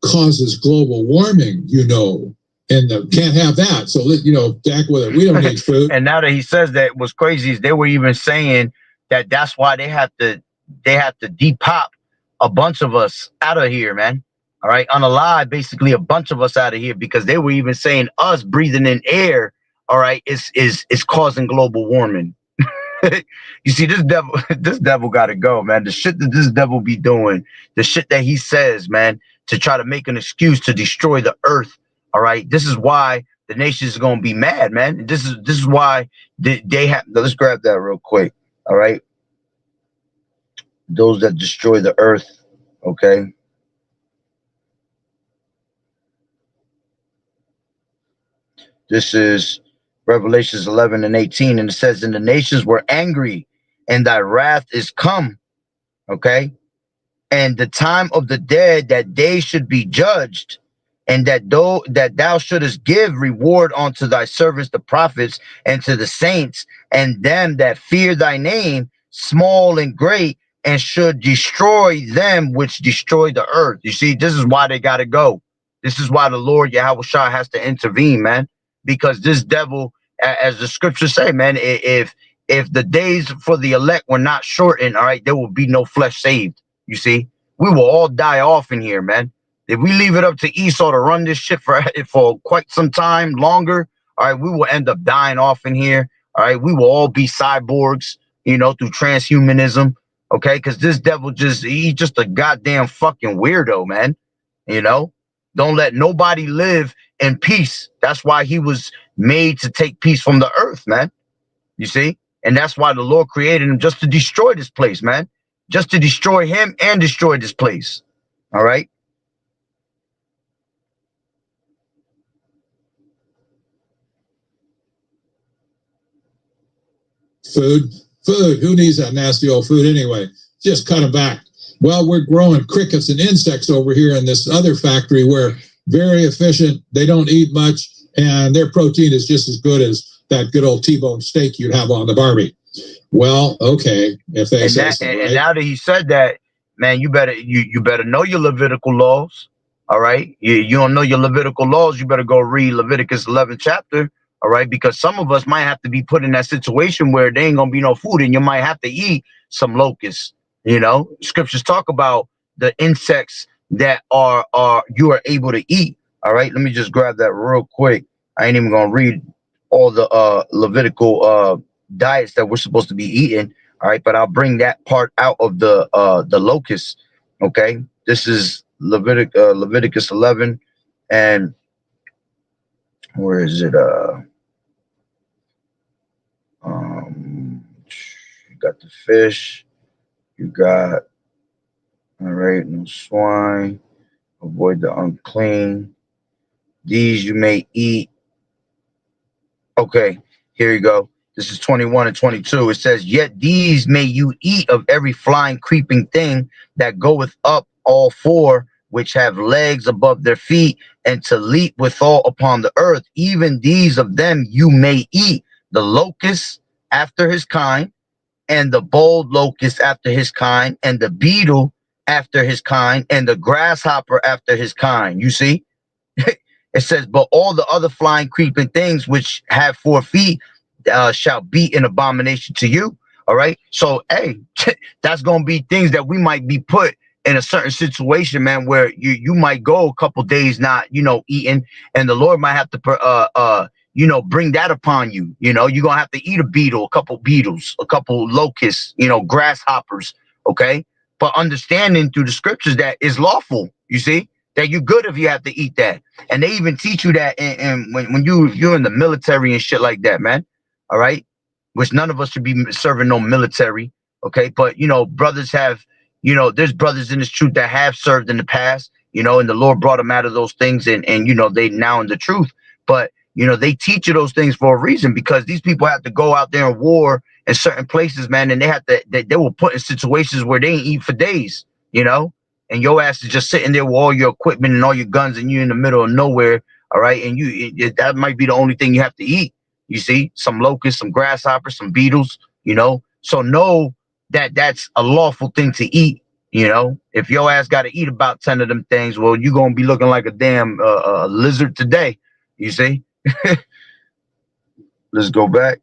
causes global warming, you know, and can't have that. So, you know, back with it, we don't need food. And now that he says that, what's crazy is they were even saying that that's why they have to depop a bunch of us out of here, man. All right, unalive, basically a bunch of us out of here because they were even saying us breathing in air, all right, is causing global warming. You see, this devil got to go, man. The shit that this devil be doing, the shit that he says, man, to try to make an excuse to destroy the earth. All right, this is why the nation is gonna be mad, man. This is why they have. Let's grab that real quick. All right, those that destroy the earth. Okay. This is Revelations 11 and 18. And it says, and the nations were angry, and thy wrath is come. Okay. And the time of the dead that they should be judged, and that thou shouldest give reward unto thy servants, the prophets, and to the saints, and them that fear thy name, small and great, and should destroy them which destroy the earth. You see, this is why they got to go. This is why the Lord Yahweh Shah has to intervene, man. Because this devil, as the scriptures say, man, if the days for the elect were not shortened, all right, there will be no flesh saved. You see, we will all die off in here, man. If we leave it up to Esau to run this shit for quite some time longer, all right, we will end up dying off in here. All right, we will all be cyborgs, you know, through transhumanism. Okay, because this devil he's just a goddamn fucking weirdo, man. You know, don't let nobody live in peace. That's why he was made to take peace from the earth, man. You see? And that's why the Lord created him, just to destroy this place, man. Just to destroy him and destroy this place. All right. Food. Who needs that nasty old food anyway? Just cut them back. Well, we're growing crickets and insects over here in this other factory where very efficient. They don't eat much, and their protein is just as good as that good old T-bone steak you'd have on the Barbie. Well, okay, if they say so, right? And now that he said that, man, you better know your Levitical laws. All right. You don't know your Levitical laws, you better go read Leviticus 11th chapter. All right, because some of us might have to be put in that situation where there ain't gonna be no food, and you might have to eat some locusts. You know, scriptures talk about the insects that are you are able to eat. All right, let me just grab that real quick. I ain't even gonna read all the Levitical diets that we're supposed to be eating. All right, but I'll bring that part out of the locusts. Okay, this is Leviticus 11, and where is it? You got the fish. You got, all right, no swine. Avoid the unclean. These you may eat. Okay, here you go. This is 21 and 22. It says, yet these may you eat of every flying, creeping thing that goeth up all four, which have legs above their feet, and to leap withal upon the earth. Even these of them you may eat. The locust after his kind, and the bold locust after his kind, and the beetle after his kind, and the grasshopper after his kind. You see? It says, but all the other flying, creeping things which have 4 feet shall be an abomination to you. All right. So, hey, that's going to be things that we might be put in a certain situation, man, where you might go a couple days not, eating, and the Lord might have to, bring that upon you. You're going to have to eat a beetle, a couple beetles, a couple locusts, grasshoppers. Okay. But understanding through the scriptures that is lawful, you see, that you're good if you have to eat that. And they even teach you that when you're in the military and shit like that, man. All right. Which none of us should be serving no military. Okay. But, brothers have, there's brothers in this truth that have served in the past, and the Lord brought them out of those things, and they now in the truth. But, they teach you those things for a reason, because these people have to go out there and war in certain places, man. And they were put in situations where they ain't eat for days, and your ass is just sitting there with all your equipment and all your guns, and you're in the middle of nowhere. All right. And that might be the only thing you have to eat. You see, some locusts, some grasshoppers, some beetles, so know that that's a lawful thing to eat. If your ass got to eat about 10 of them things, well, you're going to be looking like a damn lizard today. You see? Let's go back.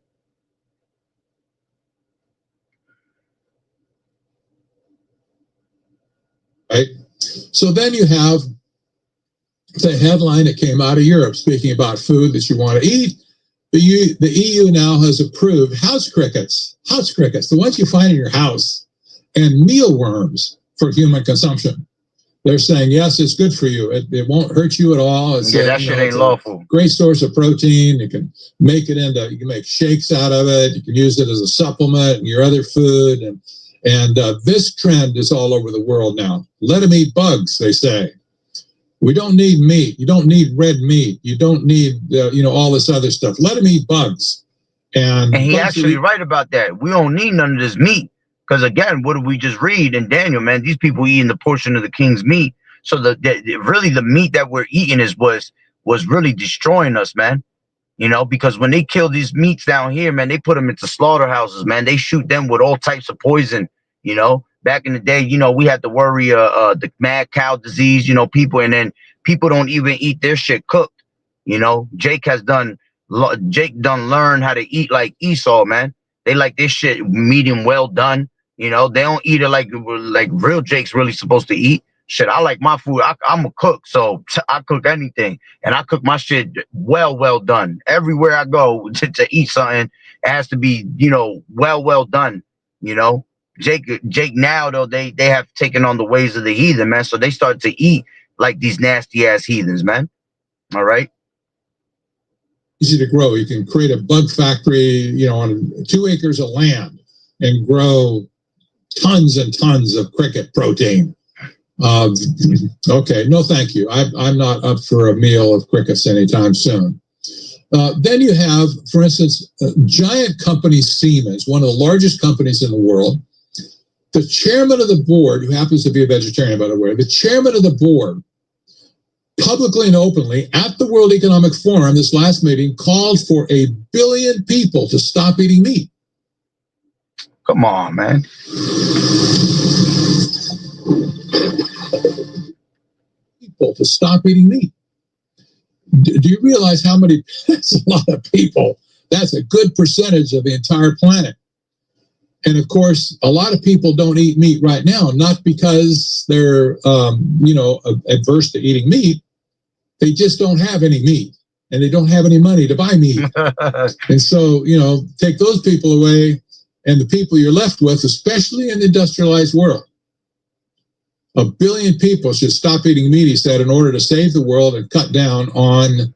Right. So then you have the headline that came out of Europe speaking about food that you want to eat. The EU now has approved house crickets, the ones you find in your house, and mealworms for human consumption. They're saying, yes, it's good for you. It won't hurt you at all. It's that shit ain't lawful. Great source of protein. You can make shakes out of it. You can use it as a supplement in your other food. And this trend is all over the world now. Let them eat bugs, they say. We don't need meat. You don't need red meat. You don't need, all this other stuff. Let them eat bugs. And he actually right about that. We don't need none of this meat. Because again, what did we just read in Daniel, man? These people eating the portion of the king's meat. So really the meat that we're eating was really destroying us, man. Because when they kill these meats down here, man, they put them into slaughterhouses, man. They shoot them with all types of poison. Back in the day, we had to worry the mad cow disease, people, and then people don't even eat their shit cooked. Jake done learned how to eat like Esau, man. They like this shit medium well done. They don't eat it like real Jake's really supposed to eat. Shit, I like my food. I'm a cook, so I cook anything, and I cook my shit well done. Everywhere I go to eat something, it has to be well done. Jake now though they have taken on the ways of the heathen, man. So they start to eat like these nasty ass heathens, man. All right. Easy to grow. You can create a bug factory, on 2 acres of land and grow tons and tons of cricket protein. Okay, no, thank you. I'm not up for a meal of crickets anytime soon. Then you have, for instance, giant company Siemens, one of the largest companies in the world. The chairman of the board, who happens to be a vegetarian, by the way, the chairman of the board, publicly and openly at the World Economic Forum, this last meeting, called for 1 billion people to stop eating meat. Come on, man. People to stop eating meat. Do you realize how many? That's a lot of people. That's a good percentage of the entire planet. And of course, a lot of people don't eat meat right now, not because they're, adverse to eating meat. They just don't have any meat, and they don't have any money to buy meat. And so, take those people away, and the people you're left with, especially in the industrialized world. 1 billion people should stop eating meat, he said, in order to save the world and cut down on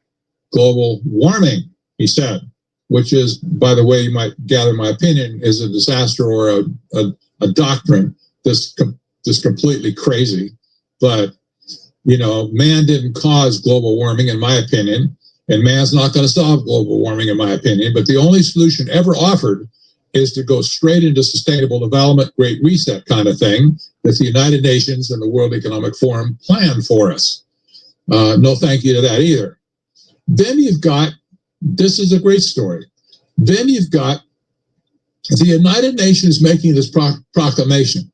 global warming, he said, which is, by the way, you might gather my opinion, is a disaster or a doctrine that's completely crazy. But, man didn't cause global warming, in my opinion, and man's not going to solve global warming, in my opinion. But the only solution ever offered is to go straight into sustainable development, Great Reset kind of thing that the United Nations and the World Economic Forum planned for us. No thank you to that either. Then you've got, this is a great story. Then you've got the United Nations making this proclamation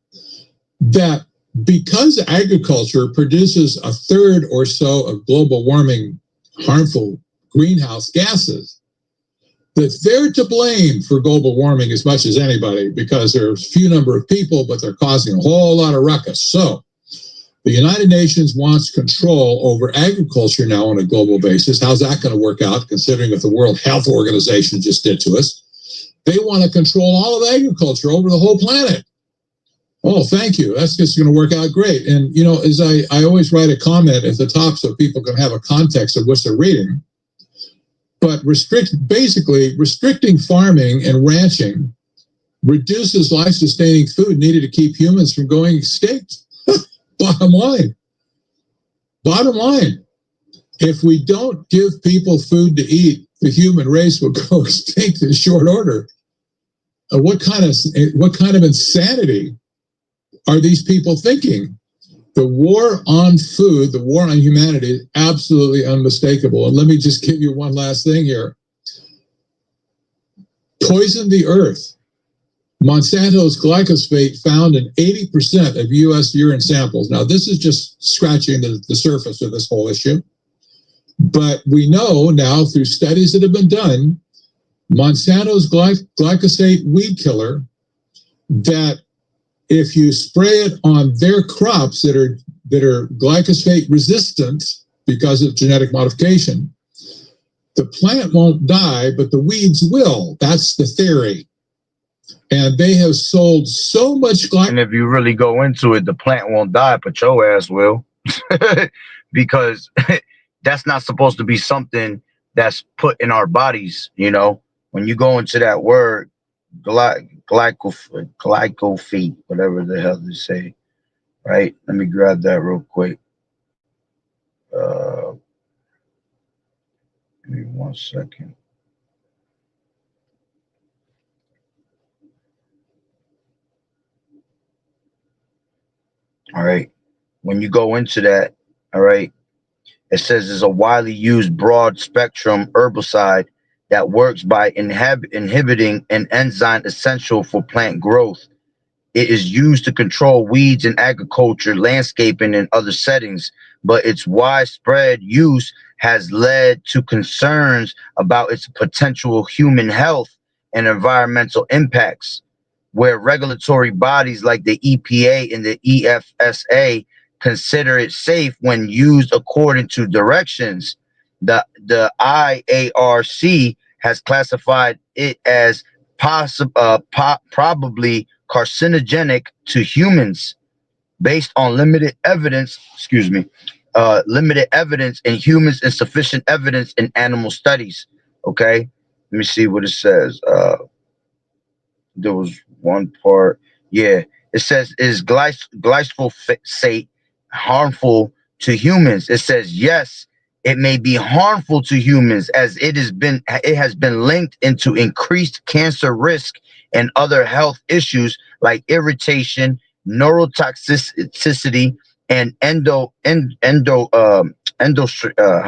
that because agriculture produces 1/3 or so of global warming harmful greenhouse gases, that they're to blame for global warming as much as anybody, because there's a few number of people, but they're causing a whole lot of ruckus. So the United Nations wants control over agriculture now on a global basis. How's that going to work out, considering what the World Health Organization just did to us? They want to control all of agriculture over the whole planet. Oh, thank you. That's just going to work out great. And, as I always write a comment at the top so people can have a context of what they're reading. But restricting farming and ranching reduces life-sustaining food needed to keep humans from going extinct. Bottom line. If we don't give people food to eat, the human race will go extinct in short order. What kind of insanity are these people thinking? The war on food, the war on humanity is absolutely unmistakable. And let me just give you one last thing here. Poison the earth. Monsanto's glyphosate found in 80% of U.S. urine samples. Now, this is just scratching the surface of this whole issue. But we know now through studies that have been done, Monsanto's glyphosate weed killer, that if you spray it on their crops that are glyphosate resistant because of genetic modification, the plant won't die, but the weeds will. That's the theory. And they have sold so much glyphosate. And if you really go into it, the plant won't die, but your ass will. Because that's not supposed to be something that's put in our bodies, When you go into that word, glyphosate, whatever the hell they say, right? Let me grab that real quick. Give me 1 second. All right. When you go into that, all right, it says it's a widely used broad spectrum herbicide that works by inhibiting an enzyme essential for plant growth. It is used to control weeds in agriculture, landscaping, and other settings, but its widespread use has led to concerns about its potential human health and environmental impacts, where regulatory bodies like the EPA and the EFSA consider it safe when used according to directions. The IARC has classified it as probably carcinogenic to humans based on limited evidence, limited evidence in humans and sufficient evidence in animal studies. Okay, let me see what it says. There was one part. Yeah, it says, is glyphosate harmful to humans? It says yes, it may be harmful to humans as it has been linked into increased cancer risk and other health issues like irritation, neurotoxicity, and how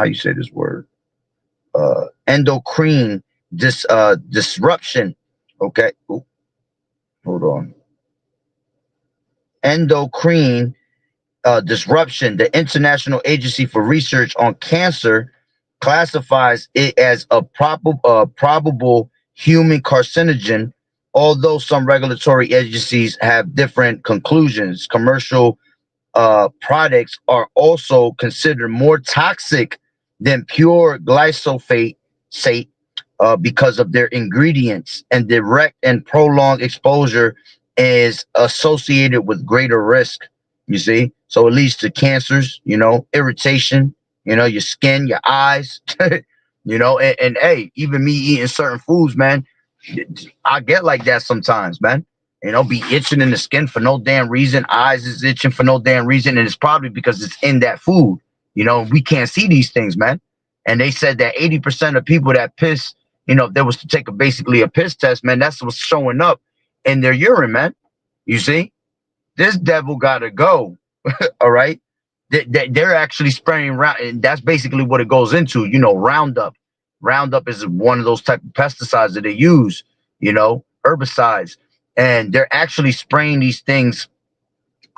you say this word, endocrine disruption. Okay. Ooh, hold on. Endocrine disruption. The International Agency for Research on Cancer classifies it as a probable human carcinogen, although some regulatory agencies have different conclusions. Commercial products are also considered more toxic than pure glyphosate because of their ingredients, and direct and prolonged exposure is associated with greater risk. You see, so it leads to cancers, irritation, your skin, your eyes, and hey, even me eating certain foods, man, I get like that sometimes, man. Be itching in the skin for no damn reason. Eyes is itching for no damn reason. And it's probably because it's in that food. We can't see these things, man. And they said that 80% of people that piss, if they was to take basically a piss test, man, that's what's showing up in their urine, man. You see? This devil gotta go. All right. They're actually spraying round, and that's basically what it goes into. Roundup. Roundup is one of those type of pesticides that they use. Herbicides, and they're actually spraying these things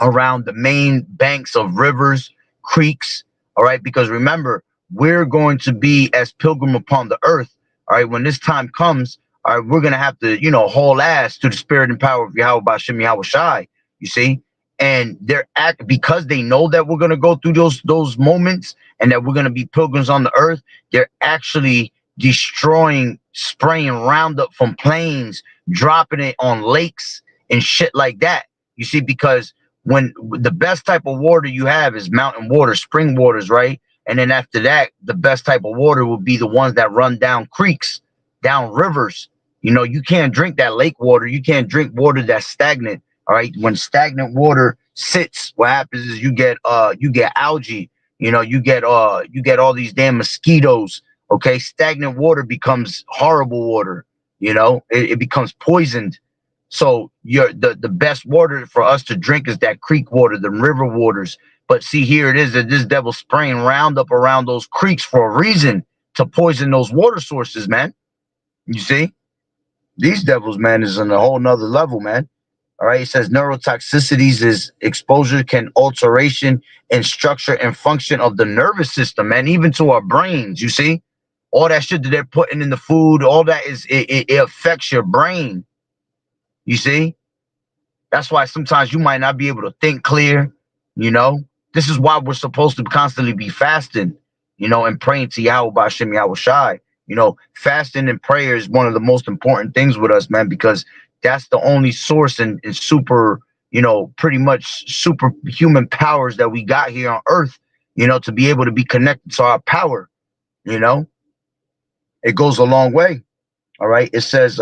around the main banks of rivers, creeks. All right, because remember, we're going to be as pilgrim upon the earth. All right, when this time comes, all right, we're gonna have to, haul ass to the spirit and power of Yahweh Bashem Yahweh Shai. You see, and they're because they know that we're gonna go through those moments and that we're gonna be pilgrims on the earth. They're actually destroying, spraying Roundup from planes, dropping it on lakes and shit like that. You see, because when the best type of water you have is mountain water, spring waters, right? And then after that, the best type of water will be the ones that run down creeks, down rivers. You can't drink that lake water. You can't drink water that's stagnant. All right. When stagnant water sits, what happens is you get algae. You get all these damn mosquitoes. Okay. Stagnant water becomes horrible water. It becomes poisoned. So the best water for us to drink is that creek water, the river waters. But see, here it is that this devil spraying Roundup around those creeks for a reason, to poison those water sources, man. You see, these devils, man, is on a whole nother level, man. All right, it says neurotoxicities is exposure can alteration in structure and function of the nervous system, and even to our brains. You see, all that shit that they're putting in the food, all that it affects your brain. You see, that's why sometimes you might not be able to think clear. This is why we're supposed to constantly be fasting, and praying to Yahweh Bashem Yahweh Shai. Fasting and prayer is one of the most important things with us, man, because that's the only source and super, pretty much superhuman powers that we got here on earth, to be able to be connected to our power. It goes a long way. All right. It says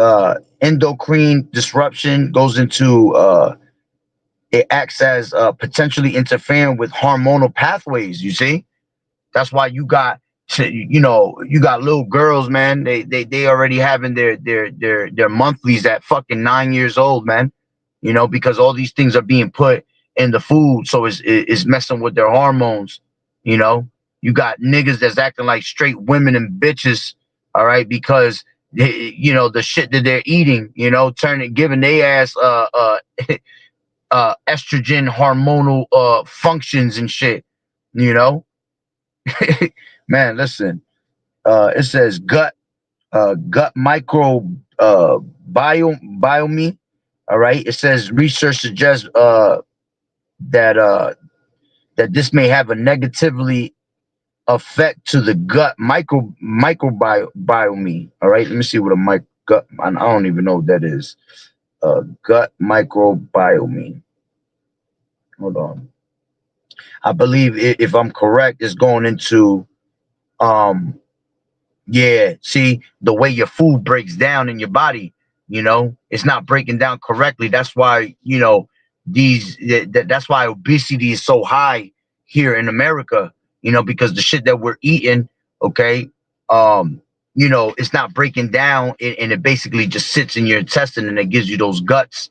endocrine disruption goes into it acts as potentially interfering with hormonal pathways. You see, that's why you got little girls, man. They already having their monthlies at fucking 9 years old, man. Because all these things are being put in the food, so it's messing with their hormones. You got niggas that's acting like straight women and bitches. All right, because the shit that they're eating, giving they ass estrogen hormonal functions and shit. Man, listen. It says gut micro biome. All right. It says research suggests that this may have a negatively effect to the gut microbiome. All right. Let me see what a gut. I don't even know what that is. gut microbiome. Hold on. I believe if I'm correct, it's going into um yeah, see the way your food breaks down in your body, it's not breaking down correctly. That's why, that's why obesity is so high here in America, because the shit that we're eating, okay, it's not breaking down and it basically just sits in your intestine and it gives you those guts.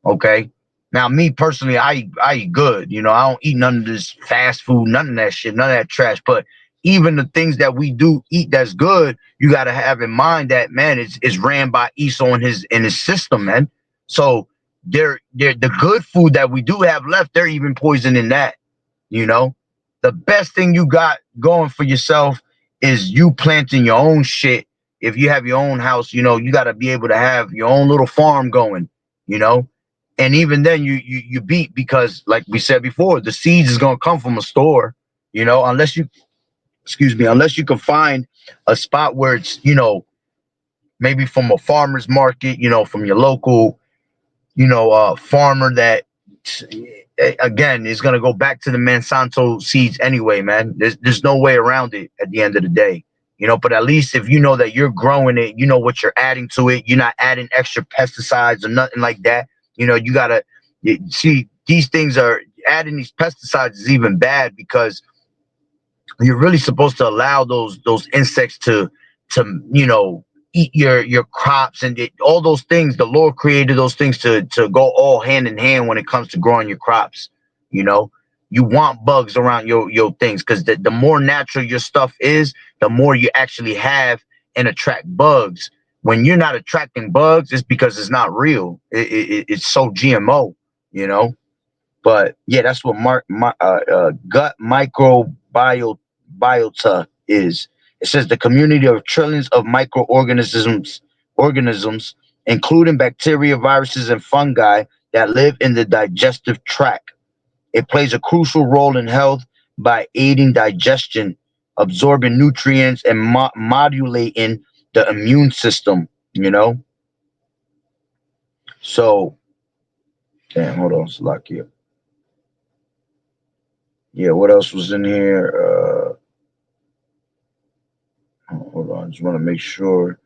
Okay. Now, me personally, I eat good. I don't eat none of this fast food, none of that shit, none of that trash. But even the things that we do eat that's good, you got to have in mind that, man, it's ran by Esau in his system, man. So they're the good food that we do have left, they're even poisoning that. You know, the best thing you got going for yourself is you planting your own shit. If you have your own house, you got to be able to have your own little farm going. You know, and even then you beat, because like we said before, the seeds is gonna come from a store, unless you unless you can find a spot where it's, maybe from a farmer's market, from your local, farmer that, again, is gonna go back to the Monsanto seeds anyway, man. There's no way around it at the end of the day. But at least if you know that you're growing it, you know what you're adding to it, you're not adding extra pesticides or nothing like that. You gotta see, these things are adding these pesticides is even bad, because you're really supposed to allow those insects to eat your crops, and all those things. The Lord created those things to go all hand in hand when it comes to growing your crops. You want bugs around your things, because the more natural your stuff is, the more you actually have and attract bugs. When you're not attracting bugs, it's because it's not real. It's so GMO, But yeah, that's what gut microbiota is. It says the community of trillions of organisms, including bacteria, viruses, and fungi that live in the digestive tract. It plays a crucial role in health by aiding digestion, absorbing nutrients, and modulating the immune system. So, damn, hold on, Salakia. Yeah, what else was in here? Hold on, just want to make sure.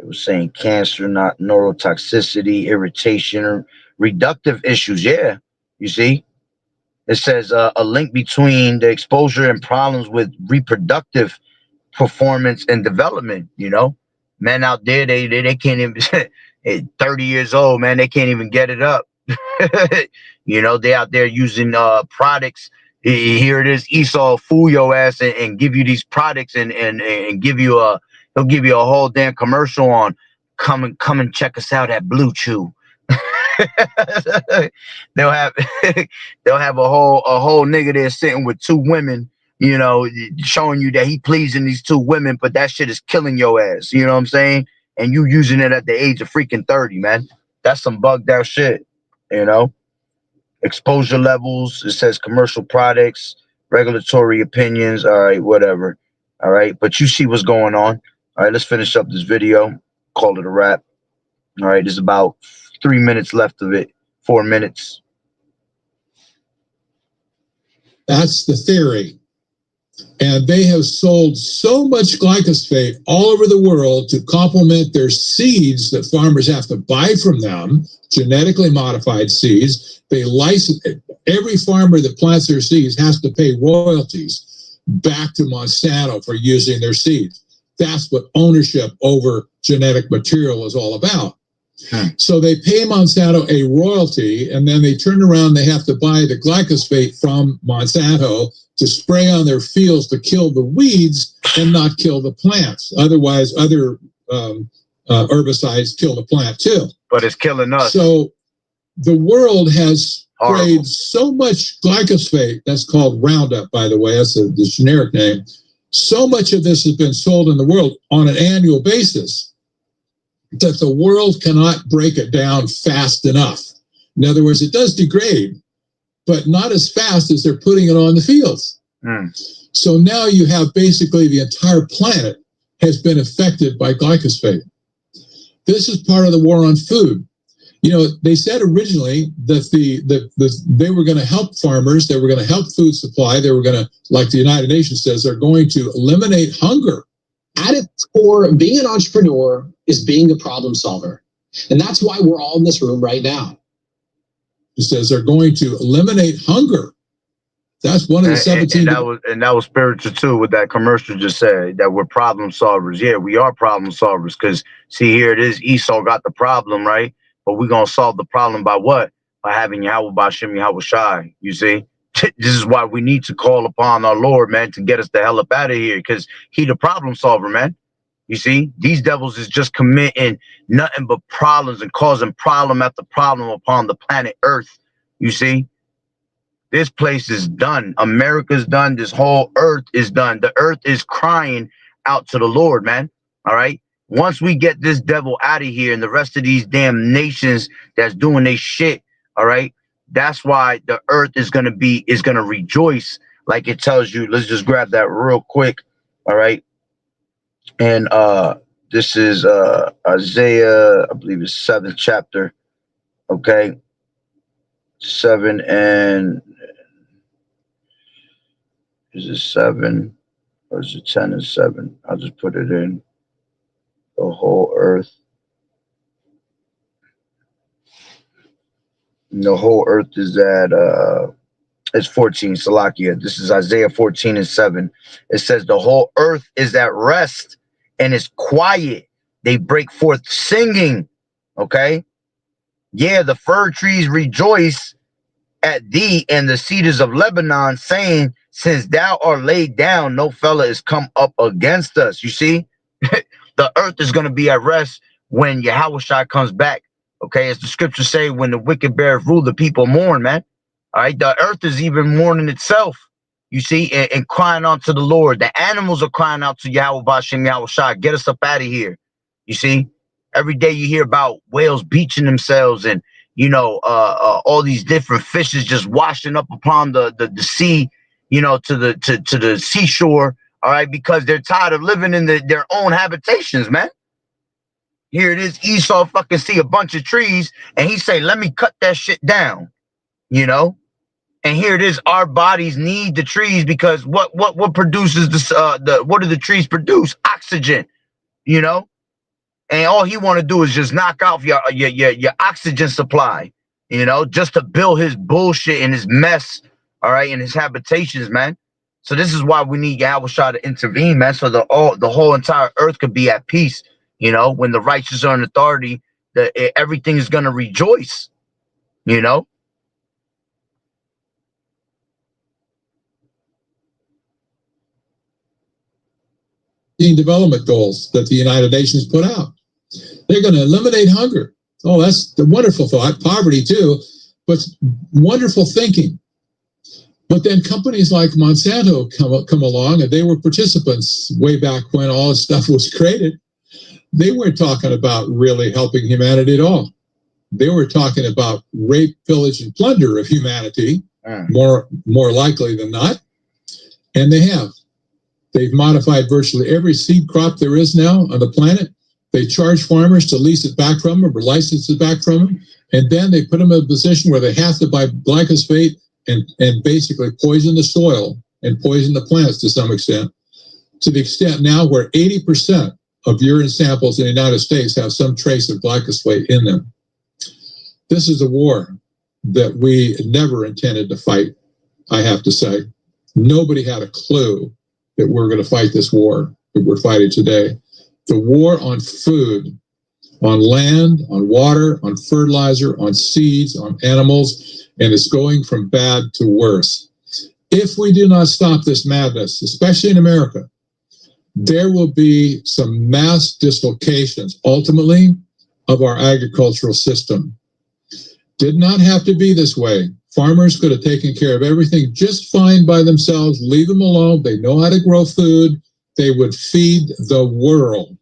It was saying cancer, not neurotoxicity, irritation, or reductive issues. Yeah, you see, it says a link between the exposure and problems with reproductive performance and development. Men out there, they can't even. At 30 years old, man, they can't even get it up. They out there using products. Here it is, Esau, fool your ass and give you these products and give you he'll give you a whole damn commercial on come and check us out at Blue Chew. they'll have they'll have a whole nigga there sitting with two women, showing you that he pleasing these two women, but that shit is killing your ass. You know what I'm saying? And you using it at the age of freaking 30, man. That's some bugged out shit. Exposure levels. It says commercial products, regulatory opinions. All right, whatever. All right, but you see what's going on. All right, let's finish up this video. Call it a wrap. All right, there's about 3 minutes left of it. 4 minutes. That's the theory. And they have sold so much glyphosate all over the world to complement their seeds that farmers have to buy from them, genetically modified seeds. They license it. Every farmer that plants their seeds has to pay royalties back to Monsanto for using their seeds. That's what ownership over genetic material is all about. So they pay Monsanto a royalty, and then they turn around, they have to buy the glyphosate from Monsanto to spray on their fields to kill the weeds and not kill the plants. Otherwise, other herbicides kill the plant too. But it's killing us. So the world has sprayed so much glyphosate, that's called Roundup, by the way, that's the generic name. So much of this has been sold in the world on an annual basis that the world cannot break it down fast enough. In other words, it does degrade, but not as fast as they're putting it on the fields. So now you have basically the entire planet has been affected by glyphosate. This is part of the war on food. They said originally that they were going to help farmers, they were going to help food supply, they were going to, like the United Nations says, they're going to eliminate hunger. At its core, being an entrepreneur is being a problem solver. And that's why we're all in this room right now. It says they're going to eliminate hunger. That's one of the 17. And that was spiritual too, what that commercial just said, that we're problem solvers. Yeah, we are problem solvers, because see, here it is, Esau got the problem, right? But we're going to solve the problem by what? By having Yahweh Bashem Yahweh Shai, you see? This is why we need to call upon our Lord, man, to get us the hell up out of here, because he the problem solver, man. You see? These devils is just committing nothing but problems and causing problem after problem upon the planet Earth, you see? This place is done. America's done. This whole earth is done. The earth is crying out to the Lord, man. All right? Once we get this devil out of here and the rest of these damn nations that's doing their shit, all right, that's why the earth is gonna rejoice, like it tells you. Let's just grab that real quick, all right. And this is Isaiah, I believe it's 7th chapter, okay, 7 and is it 7 or is it 10 and 7? I'll just put it in. The whole earth. The whole earth is at it's 14, Salakia. This is Isaiah 14 and 7. It says the whole earth is at rest and is quiet. They break forth singing. Okay. Yeah, the fir trees rejoice at thee, and the cedars of Lebanon, saying, since thou art laid down, no fella is come up against us. You see, the earth is going to be at rest when Yahushua comes back. Okay, as the scriptures say, when the wicked beareth rule, the people mourn, man. All right, the earth is even mourning itself, you see, and crying out to the Lord. The animals are crying out to Yahweh Bashem Yahushua, get us up out of here. You see, every day you hear about whales beaching themselves, and all these different fishes just washing up upon the sea, to the seashore. All right, because they're tired of living in their own habitations, man. Here it is, Esau fucking see a bunch of trees, and he say, let me cut that shit down, And here it is, our bodies need the trees, because what produces this? What do the trees produce? Oxygen, And all he want to do is just knock off your oxygen supply, just to build his bullshit and his mess, all right, and his habitations, man. So this is why we need Yahushua to intervene, man, so the whole entire earth could be at peace. When the righteous are in authority, everything is gonna rejoice. Development goals that the United Nations put out. They're going to eliminate hunger. Oh, that's the wonderful thought. Poverty too, but wonderful thinking. But then companies like Monsanto come along, and they were participants way back when all this stuff was created. They weren't talking about really helping humanity at all. They were talking about rape, pillage, and plunder of humanity, more likely than not. And they have. They've modified virtually every seed crop there is now on the planet. They charge farmers to lease it back from them or license it back from them. And then they put them in a position where they have to buy glyphosate and basically poison the soil and poison the plants to some extent. To the extent now where 80% of urine samples in the United States have some trace of glyphosate in them. This is a war that we never intended to fight, I have to say. Nobody had a clue that we're going to fight this war that we're fighting today. The war on food, on land, on water, on fertilizer, on seeds, on animals, and it's going from bad to worse. If we do not stop this madness, especially in America, there will be some mass dislocations, ultimately, of our agricultural system. Did not have to be this way. Farmers could have taken care of everything just fine by themselves. Leave them alone. They know how to grow food. They would feed the world.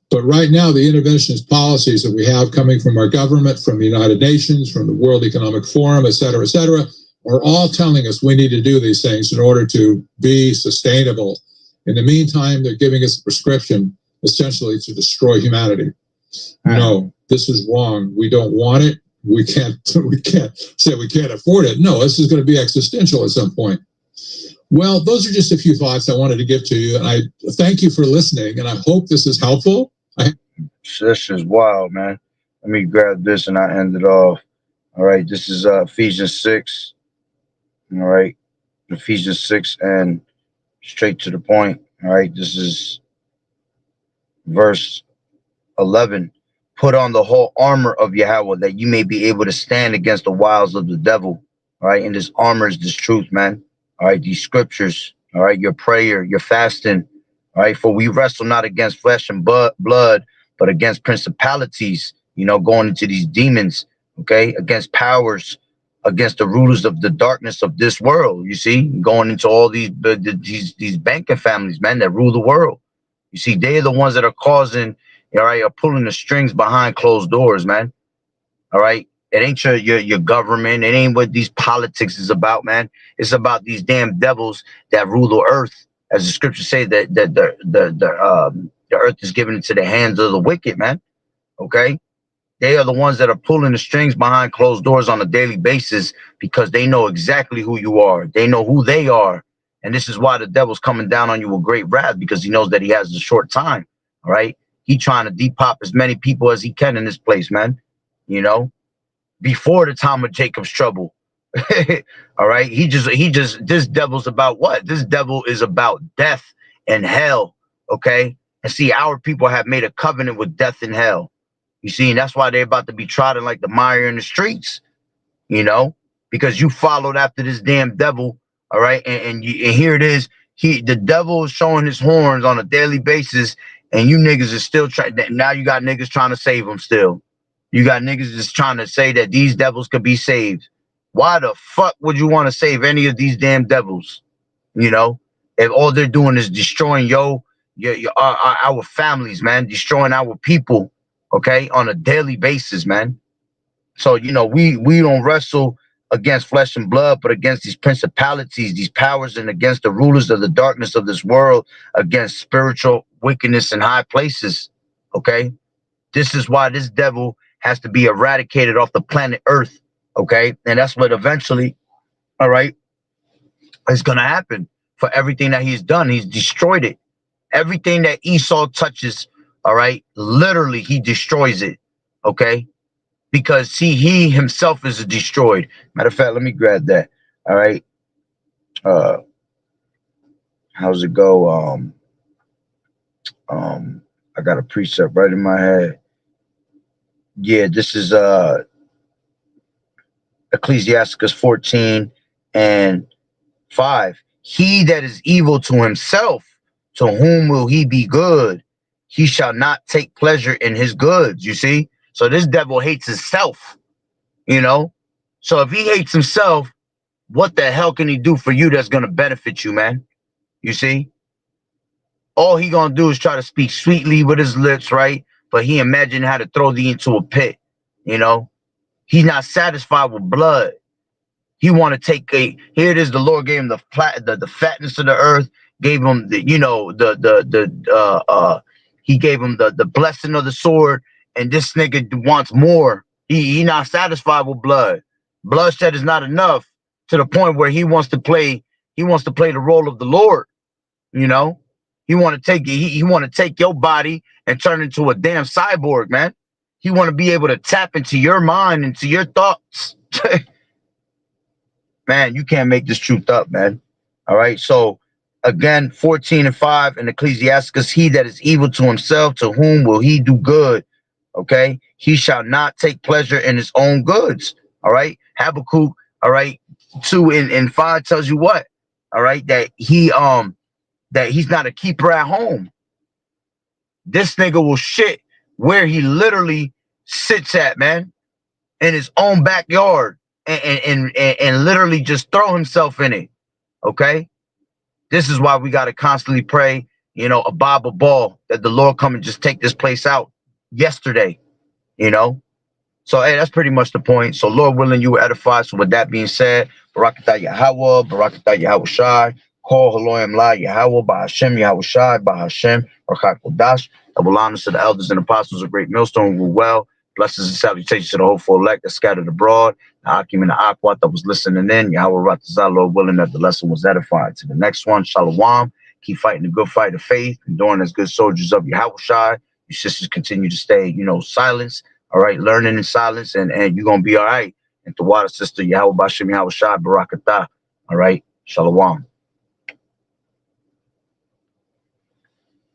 But right now, the interventionist policies that we have coming from our government, from the United Nations, from the World Economic Forum, et cetera, are all telling us we need to do these things in order to be sustainable. In the meantime, they're giving us a prescription, essentially, to destroy humanity. No, this is wrong. We don't want it. We can't say we can't afford it. No, this is going to be existential at some point. Well, those are just a few thoughts I wanted to give to you. And I thank you for listening. And I hope this is helpful. This is wild, man. Let me grab this and I end it off. All right. This is Ephesians 6. All right. Ephesians 6 and straight to the point. All right. This is verse 11. Put on the whole armor of Yahweh that you may be able to stand against the wiles of the devil. All right. And this armor is this truth, man. All right. These scriptures. All right. Your prayer, your fasting. All right. For we wrestle not against flesh and blood, but against principalities, going into these demons. Okay. Against powers, against the rulers of the darkness of this world. You see, going into all these banking families, man, that rule the world. You see, they are the ones that are causing, all right, are pulling the strings behind closed doors, man. All right. It ain't your government. It ain't what these politics is about, man. It's about these damn devils that rule the earth. As the scriptures say, that the earth is given into the hands of the wicked, man. Okay. They are the ones that are pulling the strings behind closed doors on a daily basis because they know exactly who you are. They know who they are. And this is why the devil's coming down on you with great wrath, because he knows that he has a short time. All right. He trying to depop as many people as he can in this place, man. Before the time of Jacob's trouble. All right. This devil's about what? This devil is about death and hell. Okay. And see, our people have made a covenant with death and hell. You see, and that's why they're about to be trodden like the mire in the streets, because you followed after this damn devil. All right. And here it is. The devil is showing his horns on a daily basis. And you niggas is still trying. Now you got niggas trying to save them still. You got niggas just trying to say that these devils could be saved. Why the fuck would you want to save any of these damn devils? If all they're doing is destroying our families, man, destroying our people. Okay, on a daily basis, man. So, we don't wrestle against flesh and blood, but against these principalities, these powers, and against the rulers of the darkness of this world, against spiritual wickedness in high places. Okay, this is why this devil has to be eradicated off the planet Earth. Okay, and that's what eventually, all right, is going to happen. For everything that he's done, he's destroyed it. Everything that Esau touches, all right, literally he destroys it. Okay, because see, he himself is destroyed. Matter of fact, let me grab that. All right. How's it go? I got a precept right in my head. Yeah, this is Ecclesiasticus 14 and 5. He that is evil to himself, to whom will he be good? He shall not take pleasure in his goods. You see? So this devil hates himself, So if he hates himself, what the hell can he do for you that's going to benefit you, man? You see? All he going to do is try to speak sweetly with his lips, right? But he imagined how to throw thee into a pit, He's not satisfied with blood. He want to take here it is. The Lord gave him the fatness of the earth, gave him he gave him the blessing of the sword, and this nigga wants more. He not satisfied with blood. Bloodshed is not enough, to the point where he wants to play the role of the Lord. He want to take he want to take your body and turn into a damn cyborg, man. He want to be able to tap into your mind, into your thoughts. Man, you can't make this truth up, man. All right. So again, 14 and 5 in Ecclesiasticus, he that is evil to himself, to whom will he do good? Okay. He shall not take pleasure in his own goods. All right. Habakkuk, all right, 2 and 5 tells you what? All right, that he's not a keeper at home. This nigga will shit where he literally sits at, man, in his own backyard. And literally just throw himself in it. Okay, this is why we got to constantly pray, a Bible ball, that the Lord come and just take this place out yesterday. So hey, that's pretty much the point. So Lord willing, you were edified. So with that being said, Barakatah Yahweh, Barakatah Yahweh Shai, call Haloyim La Yahweh, by Hashem Yahweh Shai, by Hashem Rakak Kodash. Double honors to the elders and apostles of Great Millstone who well. Blessings and salutations to the hopeful elect that scattered abroad, the Akim and the Aquat that was listening in. Yahweh Ratazah, Lord willing that the lesson was edifying. To the next one, Shalom. Keep fighting the good fight of faith, enduring as good soldiers of Yahweh Shai. Your sisters continue to stay, silence. All right, learning in silence, and you're going to be all right. And the water sister, Yahweh Bashim Yahweh Shai, Barakatah. All right, Shalom.